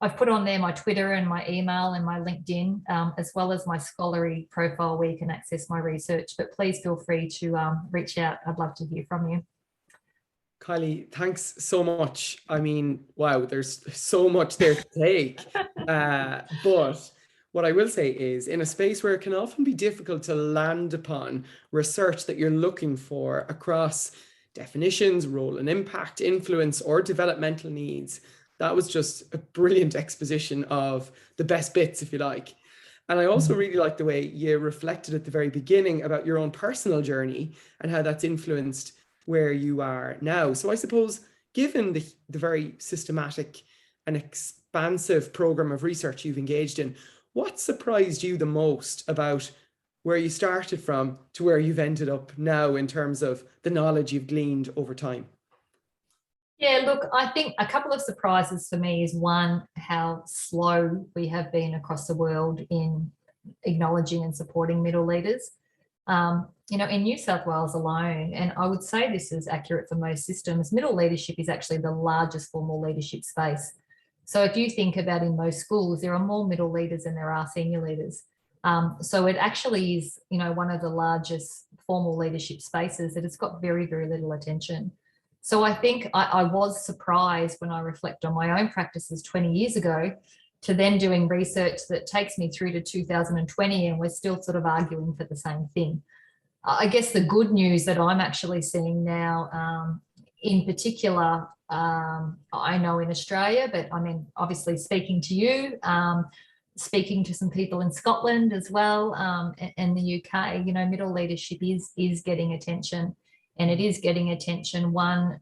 I've put on there my Twitter and my email and my LinkedIn, as well as my scholarly profile where you can access my research. But please feel free to reach out. I'd love to hear from you. Kylie, thanks so much. I mean, wow, there's so much there to take. But what I will say is, in a space where it can often be difficult to land upon research that you're looking for across definitions, role and impact, influence, or developmental needs, that was just a brilliant exposition of the best bits, if you like. And I also really like the way you reflected at the very beginning about your own personal journey and how that's influenced where you are now. So I suppose, given the very systematic and expansive program of research you've engaged in, what surprised you the most about where you started from to where you've ended up now in terms of the knowledge you've gleaned over time? Yeah, look, I think a couple of surprises for me is, one, how slow we have been across the world in acknowledging and supporting middle leaders. In New South Wales alone, and I would say this is accurate for most systems, middle leadership is actually the largest formal leadership space. So if you think about in most schools, there are more middle leaders than there are senior leaders. So it actually is, one of the largest formal leadership spaces that it's got very, very little attention. So I think I was surprised when I reflect on my own practices 20 years ago to then doing research that takes me through to 2020, and we're still sort of arguing for the same thing. I guess the good news that I'm actually seeing now, in particular, I know in Australia, but I mean, obviously speaking to you, speaking to some people in Scotland as well, and the UK, you know, middle leadership is getting attention, and it is getting attention. One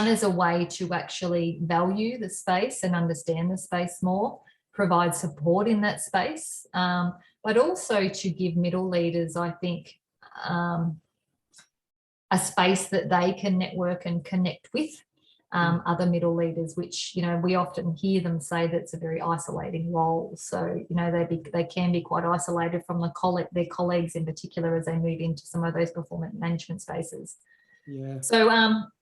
is a way to actually value the space and understand the space more, provide support in that space, but also to give middle leaders, I think, a space that they can network and connect with other middle leaders, which, you know, we often hear them say that's a very isolating role. So, you know, they can be quite isolated from their colleagues in particular as they move into some of those performance management spaces. Yeah. So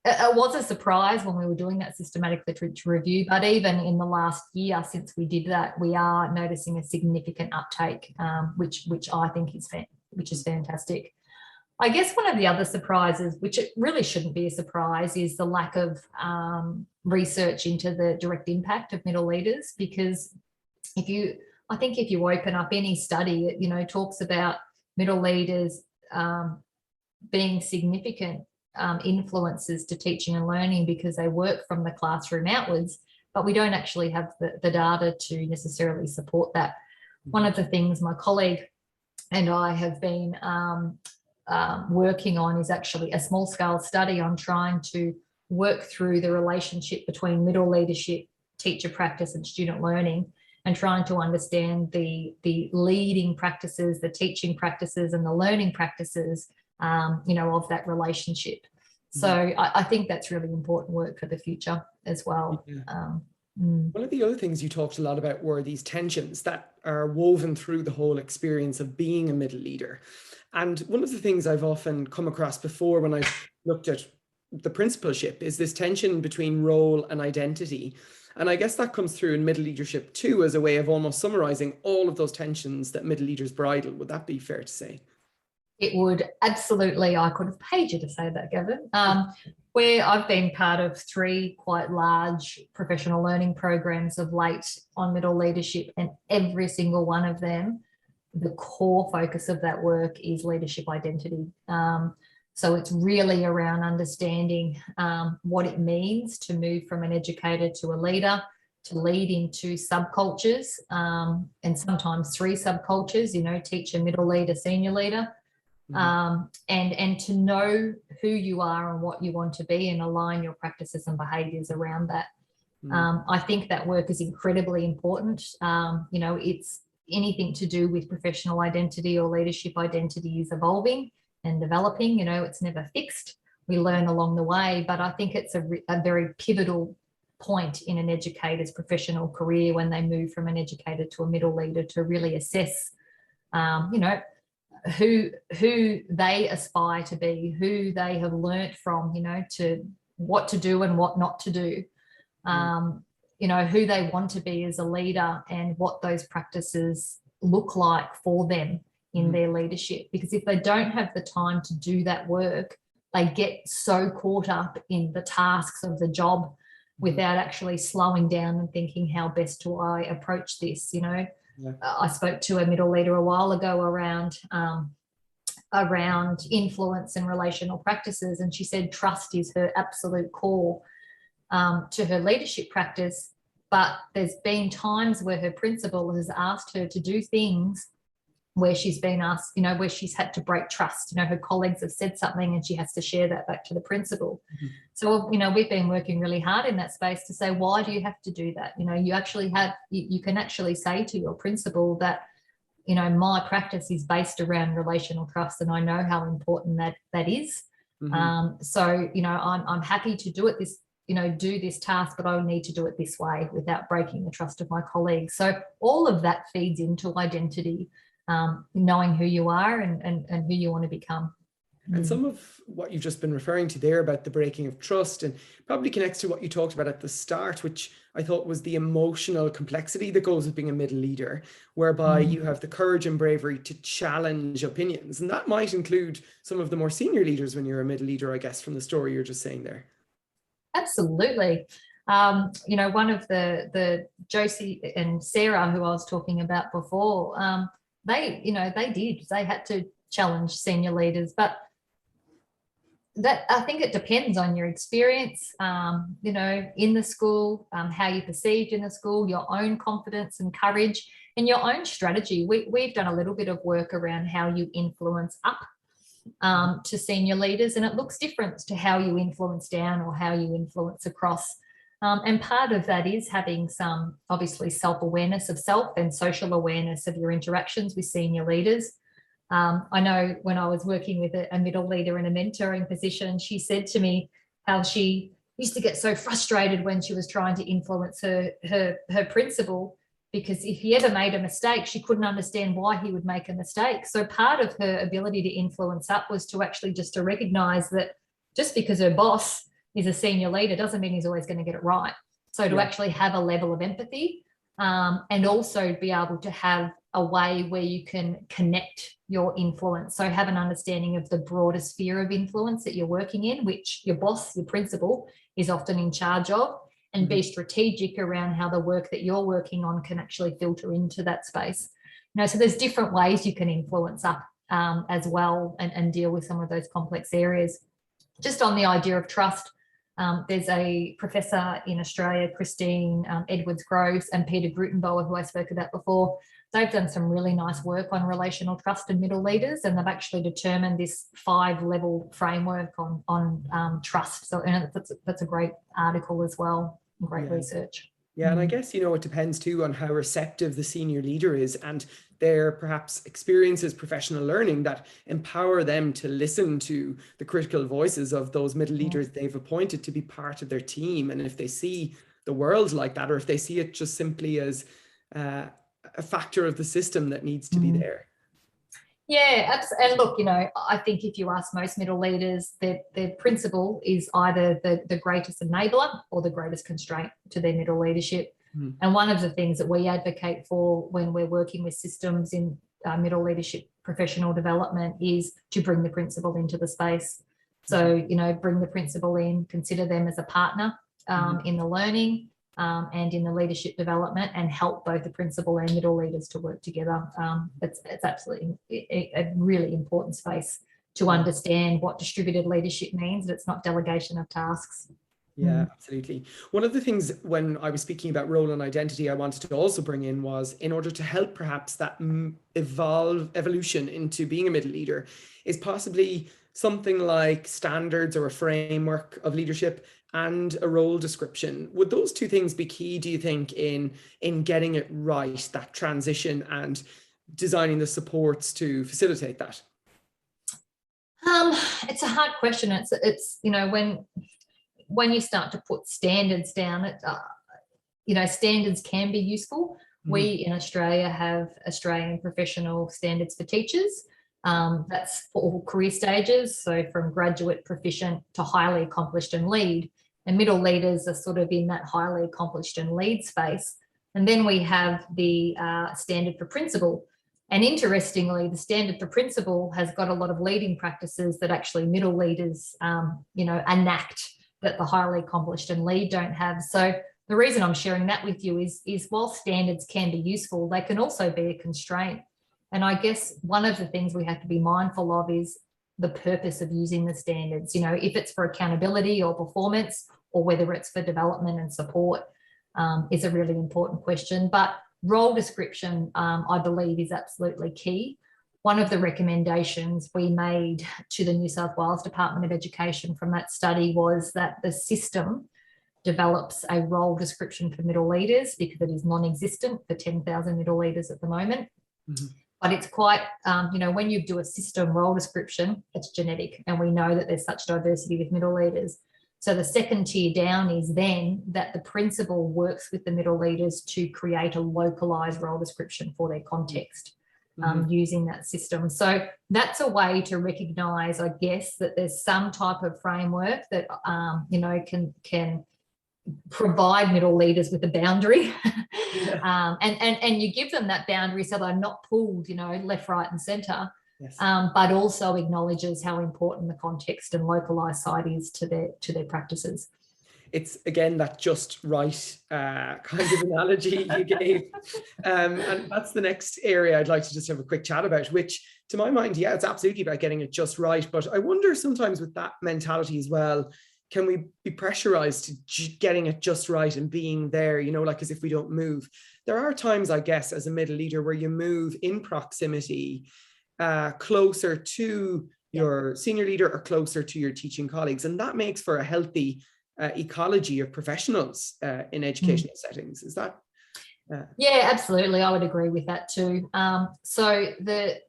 it was a surprise when we were doing that systematic literature review, but even in the last year since we did that, we are noticing a significant uptake, which I think is fantastic. I guess one of the other surprises, which it really shouldn't be a surprise, is the lack of research into the direct impact of middle leaders. Because if you open up any study, it, you know, talks about middle leaders being significant influences to teaching and learning because they work from the classroom outwards, but we don't actually have the data to necessarily support that. One of the things my colleague and I have been working on is actually a small scale study on trying to work through the relationship between middle leadership, teacher practice and student learning, and trying to understand the leading practices, the teaching practices and the learning practices, you know, of that relationship. So I think that's really important work for the future as well. Yeah. One of the other things you talked a lot about were these tensions that are woven through the whole experience of being a middle leader. And one of the things I've often come across before when I've looked at the principalship is this tension between role and identity. And I guess that comes through in middle leadership too, as a way of almost summarizing all of those tensions that middle leaders bridle. Would that be fair to say? It would, absolutely. I could have paid you to say that, Gavin. Where I've been part of 3 quite large professional learning programs of late on middle leadership, and every single one of them, the core focus of that work is leadership identity. So it's really around understanding what it means to move from an educator to a leader, to lead into subcultures, and sometimes 3 subcultures, you know, teacher, middle leader, senior leader. And to know who you are and what you want to be and align your practices and behaviours around that. I think that work is incredibly important. You know, it's anything to do with professional identity or leadership identity is evolving and developing. You know, it's never fixed. We learn along the way, but I think it's a very pivotal point in an educator's professional career when they move from an educator to a middle leader to really assess, you know, who they aspire to be, who they have learnt from, you know, to what to do and what not to do, you know, who they want to be as a leader and what those practices look like for them in their leadership. Because if they don't have the time to do that work, they get so caught up in the tasks of the job without actually slowing down and thinking, how best do I approach this, you know? Yeah. I spoke to a middle leader a while ago around influence and relational practices, and she said trust is her absolute core to her leadership practice. But there's been times where her principal has asked her to do things where she's been asked, you know, where she's had to break trust. You know, her colleagues have said something and she has to share that back to the principal. So, you know, we've been working really hard in that space to say, why do you have to do that? You know, you actually have, you can actually say to your principal that, you know, my practice is based around relational trust and I know how important that is. So, you know, I'm happy to do this task, but I need to do it this way without breaking the trust of my colleagues. So all of that feeds into identity. Knowing who you are and who you want to become. And some of what you've just been referring to there about the breaking of trust and probably connects to what you talked about at the start, which I thought was the emotional complexity that goes with being a middle leader, whereby you have the courage and bravery to challenge opinions. And that might include some of the more senior leaders when you're a middle leader, I guess, from the story you're just saying there. Absolutely. One of the Josie and Sarah, who I was talking about before, they had to challenge senior leaders, but that, I think it depends on your experience, in the school, how you're perceived in the school, your own confidence and courage, and your own strategy. We've done a little bit of work around how you influence up to senior leaders, and it looks different to how you influence down or how you influence across. And part of that is having some, obviously, self-awareness of self and social awareness of your interactions with senior leaders. I know when I was working with a middle leader in a mentoring position, she said to me how she used to get so frustrated when she was trying to influence her principal, because if he ever made a mistake, she couldn't understand why he would make a mistake. So part of her ability to influence up was to actually just to recognize that just because her boss is a senior leader doesn't mean he's always going to get it right. So to actually have a level of empathy, and also be able to have a way where you can connect your influence. So have an understanding of the broader sphere of influence that you're working in, which your boss, your principal, is often in charge of, and be strategic around how the work that you're working on can actually filter into that space. So there's different ways you can influence up as well, and deal with some of those complex areas. Just on the idea of trust, there's a professor in Australia, Christine Edwards-Groves, and Peter Grutenbauer, who I spoke about before. They've done some really nice work on relational trust in middle leaders, and they've actually determined this 5-level framework on trust. So, and that's a great article as well, great research. Yeah, and I guess, it depends too on how receptive the senior leader is and their perhaps experiences, professional learning that empower them to listen to the critical voices of those middle leaders they've appointed to be part of their team. And if they see the world like that, or if they see it just simply as a factor of the system that needs to be there. Yeah, and look, I think if you ask most middle leaders, their principal is either the greatest enabler or the greatest constraint to their middle leadership. And one of the things that we advocate for when we're working with systems in middle leadership professional development is to bring the principal into the space. So, bring the principal in, consider them as a partner in the learning and in the leadership development, and help both the principal and middle leaders to work together. It's absolutely a really important space to understand what distributed leadership means, that it's not delegation of tasks. Yeah, absolutely. One of the things when I was speaking about role and identity, I wanted to also bring in was, in order to help perhaps that evolution into being a middle leader, is possibly something like standards or a framework of leadership and a role description. Would those two things be key, do you think, in getting it right, that transition, and designing the supports to facilitate that? It's a hard question. It's when you start to put standards down, standards can be useful. We in Australia have Australian professional standards for teachers. That's for all career stages, so from graduate, proficient to highly accomplished and lead. And middle leaders are sort of in that highly accomplished and lead space. And then we have the standard for principal. And interestingly, the standard for principal has got a lot of leading practices that actually middle leaders, enact, that the highly accomplished and lead don't have. So the reason I'm sharing that with you is while standards can be useful, they can also be a constraint. And I guess one of the things we have to be mindful of is the purpose of using the standards, if it's for accountability or performance, or whether it's for development and support, is a really important question. But role description, I believe, is absolutely key. One of the recommendations we made to the New South Wales Department of Education from that study was that the system develops a role description for middle leaders, because it is non-existent for 10,000 middle leaders at the moment. But it's quite, when you do a system role description, it's genetic, and we know that there's such diversity with middle leaders. So the second tier down is then that the principal works with the middle leaders to create a localised role description for their context. Using that system. So that's a way to recognise, I guess, that there's some type of framework that, can provide middle leaders with a boundary. And you give them that boundary so they're not pulled, left, right and centre, but also acknowledges how important the context and localised side is to their practices. It's again that just right kind of analogy you gave. And that's the next area I'd like to just have a quick chat about, which to my mind, yeah, it's absolutely about getting it just right. But I wonder sometimes with that mentality as well, can we be pressurized to getting it just right and being there, you know, like as if we don't move? There are times, I guess, as a middle leader where you move in proximity closer to your senior leader or closer to your teaching colleagues. And that makes for a healthy ecology of professionals in educational settings. Is that? Yeah, absolutely. I would agree with that too. So the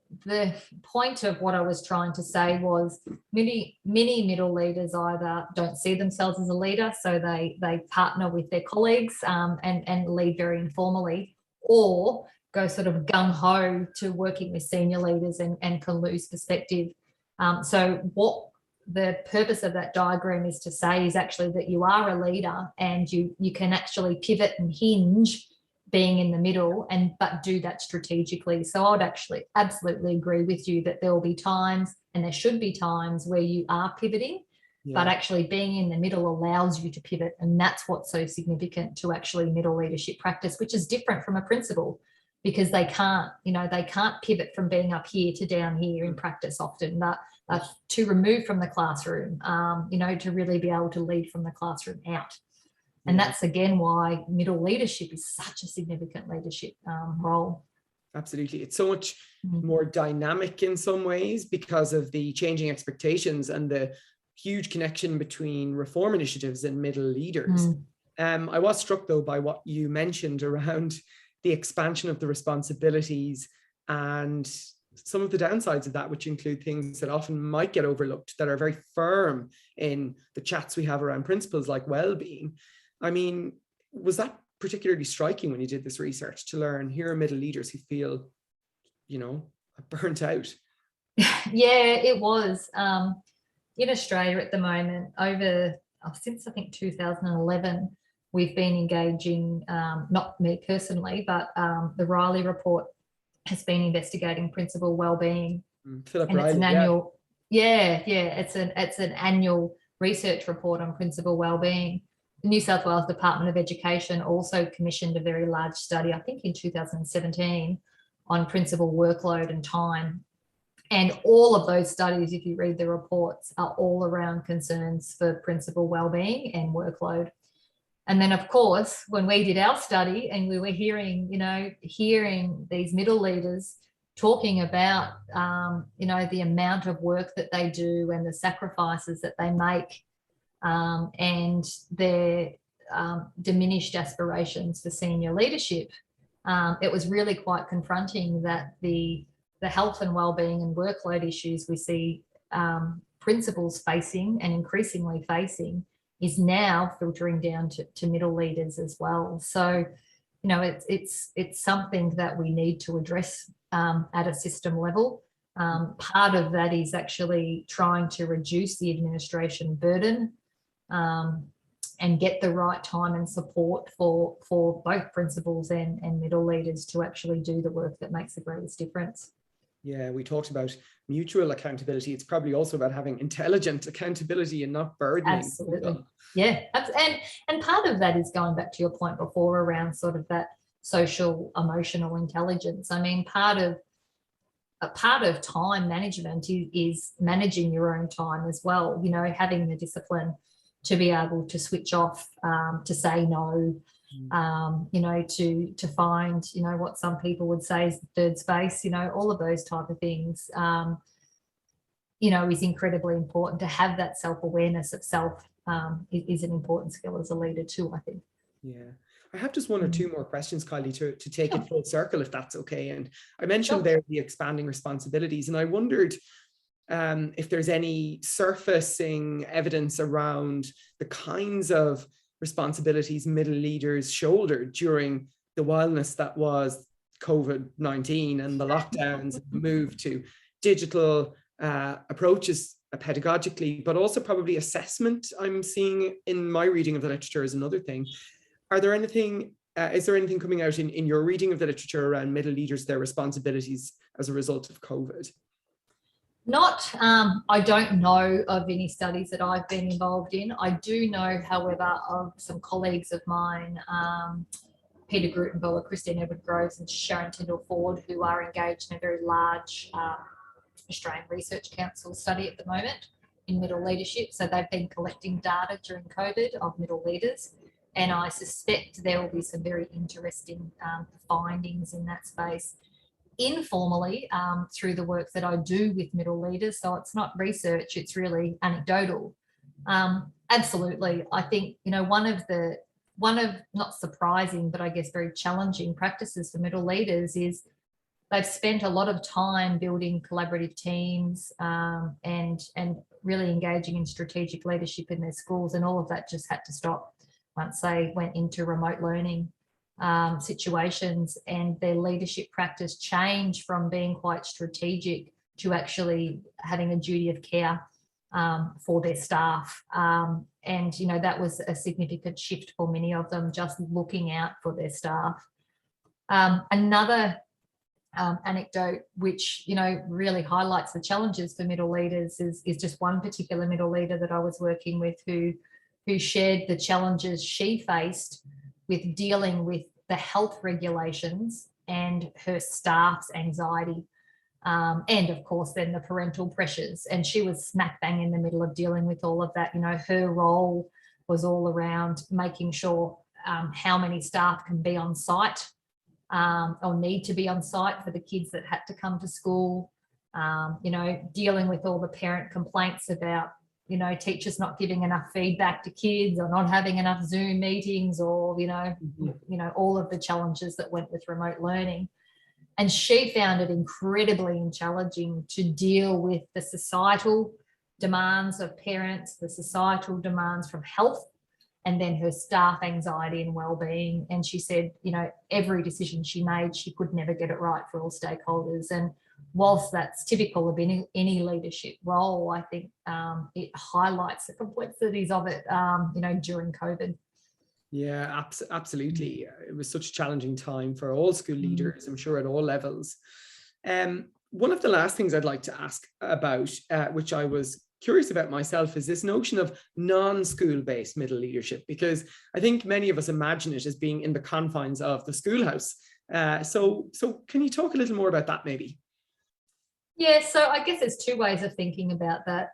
point of what I was trying to say was many middle leaders either don't see themselves as a leader, so they partner with their colleagues and lead very informally, or go sort of gung-ho to working with senior leaders and can lose perspective. So what the purpose of that diagram is to say is actually that you are a leader and you can actually pivot and hinge being in the middle, but do that strategically. So I would actually absolutely agree with you that there will be times, and there should be times, where you are pivoting, but actually being in the middle allows you to pivot. And that's what's so significant to actually middle leadership practice, which is different from a principal, because they can't pivot from being up here to down here in practice often, but to remove from the classroom, to really be able to lead from the classroom out. And that's, again, why middle leadership is such a significant leadership role. Absolutely. It's so much more dynamic in some ways because of the changing expectations and the huge connection between reform initiatives and middle leaders. I was struck, though, by what you mentioned around the expansion of the responsibilities and some of the downsides of that, which include things that often might get overlooked, that are very firm in the chats we have around principles like well-being. I mean, was that particularly striking when you did this research, to learn here are middle leaders who feel, burnt out? Yeah, it was. In Australia at the moment, since I think 2011, we've been engaging, not me personally, but the Riley report has been investigating principal wellbeing. Philip and Riley, it's an annual, it's an annual research report on principal wellbeing. The New South Wales Department of Education also commissioned a very large study, I think in 2017, on principal workload and time. And all of those studies, if you read the reports, are all around concerns for principal wellbeing and workload. And then, of course, when we did our study and we were hearing these middle leaders talking about, the amount of work that they do and the sacrifices that they make, and their diminished aspirations for senior leadership, it was really quite confronting that the health and wellbeing and workload issues we see principals facing and increasingly facing is now filtering down to middle leaders as well. So, it's something that we need to address at a system level. Part of that is actually trying to reduce the administration burden and get the right time and support for both principals and middle leaders to actually do the work that makes the greatest difference. Yeah, we talked about mutual accountability. It's probably also about having intelligent accountability and not burdening. Absolutely. People. Yeah. And part of that is going back to your point before around sort of that social emotional intelligence. I mean, part of time management is managing your own time as well, having the discipline to be able to switch off, to say no, to find, what some people would say is the third space, all of those type of things, is incredibly important. To have that self-awareness of self is an important skill as a leader too, I think. Yeah. I have just one or two more questions, Kylie, to take it full circle, if that's okay. And I mentioned there the expanding responsibilities, and I wondered if there's any surfacing evidence around the kinds of responsibilities middle leaders shouldered during the wildness that was COVID-19 and the lockdowns, the move to digital approaches pedagogically, but also probably assessment. I'm seeing in my reading of the literature is another thing. Is there anything coming out in your reading of the literature around middle leaders, their responsibilities as a result of COVID? I don't know of any studies that I've been involved in. I do know, however, of some colleagues of mine, Peter Grutenbauer, Christine Edward Groves and Sharon Tyndall Ford, who are engaged in a very large Australian Research Council study at the moment in middle leadership. So they've been collecting data during COVID of middle leaders. And I suspect there will be some very interesting findings in that space informally through the work that I do with middle leaders. So it's not research, it's really anecdotal. Absolutely. I think, one of not surprising, but I guess very challenging practices for middle leaders is they've spent a lot of time building collaborative teams and really engaging in strategic leadership in their schools, and all of that just had to stop once they went into remote learning situations, and their leadership practice changed from being quite strategic to actually having a duty of care for their staff. And, that was a significant shift for many of them, just looking out for their staff. Another anecdote which really highlights the challenges for middle leaders is just one particular middle leader that I was working with who shared the challenges she faced with dealing with the health regulations and her staff's anxiety, and of course then the parental pressures. And she was smack bang in the middle of dealing with all of that. Her role was all around making sure how many staff can be on site or need to be on site for the kids that had to come to school, dealing with all the parent complaints about teachers not giving enough feedback to kids or not having enough Zoom meetings, or all of the challenges that went with remote learning. And she found it incredibly challenging to deal with the societal demands of parents, the societal demands from health, and then her staff anxiety and well-being. And she said, every decision she made, she could never get it right for all stakeholders. And whilst that's typical of any leadership role, I think it highlights the complexities of it, during COVID. Yeah, absolutely. It was such a challenging time for all school leaders, I'm sure, at all levels. One of the last things I'd like to ask about, which I was curious about myself, is this notion of non-school-based middle leadership, because I think many of us imagine it as being in the confines of the schoolhouse. So can you talk a little more about that maybe? Yeah, so I guess there's two ways of thinking about that.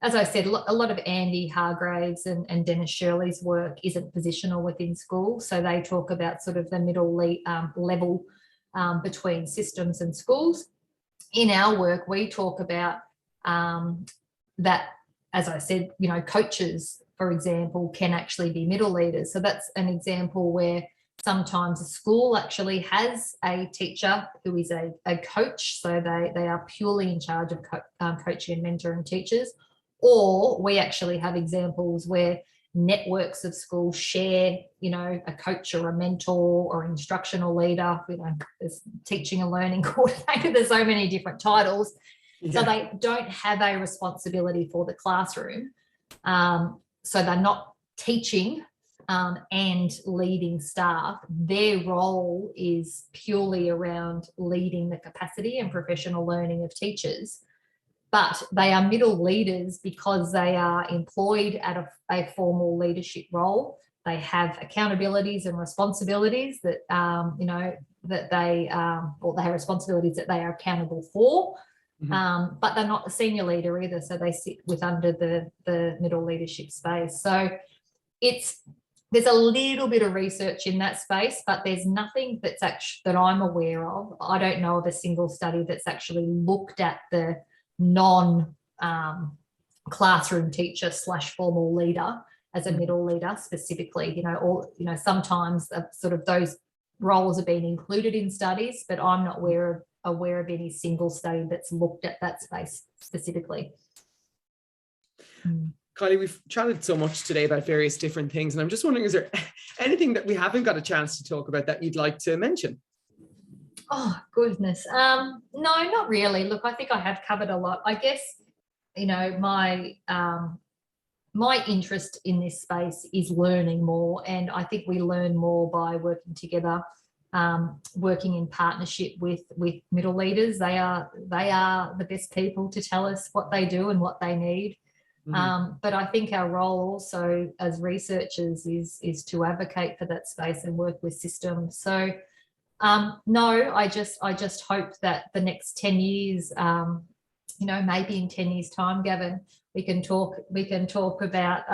As I said, a lot of Andy Hargraves and Dennis Shirley's work isn't positional within school. So they talk about sort of the middle level between systems and schools. In our work, we talk about that, as I said, coaches, for example, can actually be middle leaders. So that's an example where sometimes a school actually has a teacher who is a coach, so they are purely in charge of coaching and mentoring teachers. Or we actually have examples where networks of schools share, a coach or a mentor or instructional leader, there's teaching and learning coordinator, there's so many different titles. Yeah. So they don't have a responsibility for the classroom. So they're not teaching and leading staff. Their role is purely around leading the capacity and professional learning of teachers. But they are middle leaders because they are employed at a formal leadership role. They have accountabilities and responsibilities that, that they have responsibilities that they are accountable for. Mm-hmm. But they're not a senior leader either, so they sit under the middle leadership space. So there's a little bit of research in that space, but there's nothing that I'm aware of. I don't know of a single study that's actually looked at the non-classroom teacher / formal leader as a middle leader specifically. Sometimes sort of those roles are being included in studies, but I'm not aware of any single study that's looked at that space specifically. Kylie, we've chatted so much today about various different things, and I'm just wondering, is there anything that we haven't got a chance to talk about that you'd like to mention? Oh, goodness. No, not really. Look, I think I have covered a lot. I guess, my interest in this space is learning more, and I think we learn more by working together working in partnership with middle leaders. They are the best people to tell us what they do and what they need. But I think our role also as researchers is to advocate for that space and work with systems. So no, I just hope that the next 10 years, maybe in 10 years' time, Gavin, we can talk about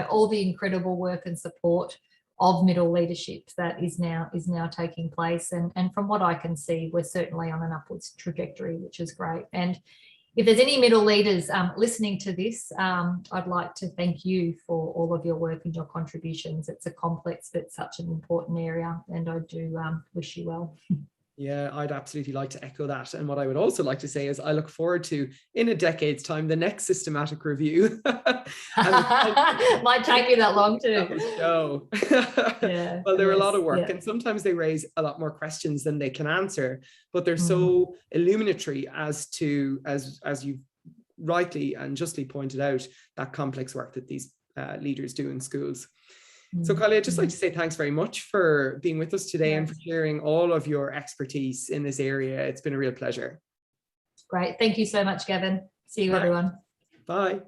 all the incredible work and support of middle leadership that is now taking place. And from what I can see, we're certainly on an upwards trajectory, which is great. And if there's any middle leaders listening to this, I'd like to thank you for all of your work and your contributions. It's a complex but such an important area, and I do wish you well. Yeah, I'd absolutely like to echo that. And what I would also like to say is I look forward to, in a decade's time, the next systematic review. Might take you that long too. No. Yeah, well, they're a lot of work, and sometimes they raise a lot more questions than they can answer, but they're so illuminatory as you rightly and justly pointed out, that complex work that these leaders do in schools. So Kylie, I'd just like to say thanks very much for being with us today and for sharing all of your expertise in this area. It's been a real pleasure. Great. Thank you so much, Gavin. See you, everyone. Bye.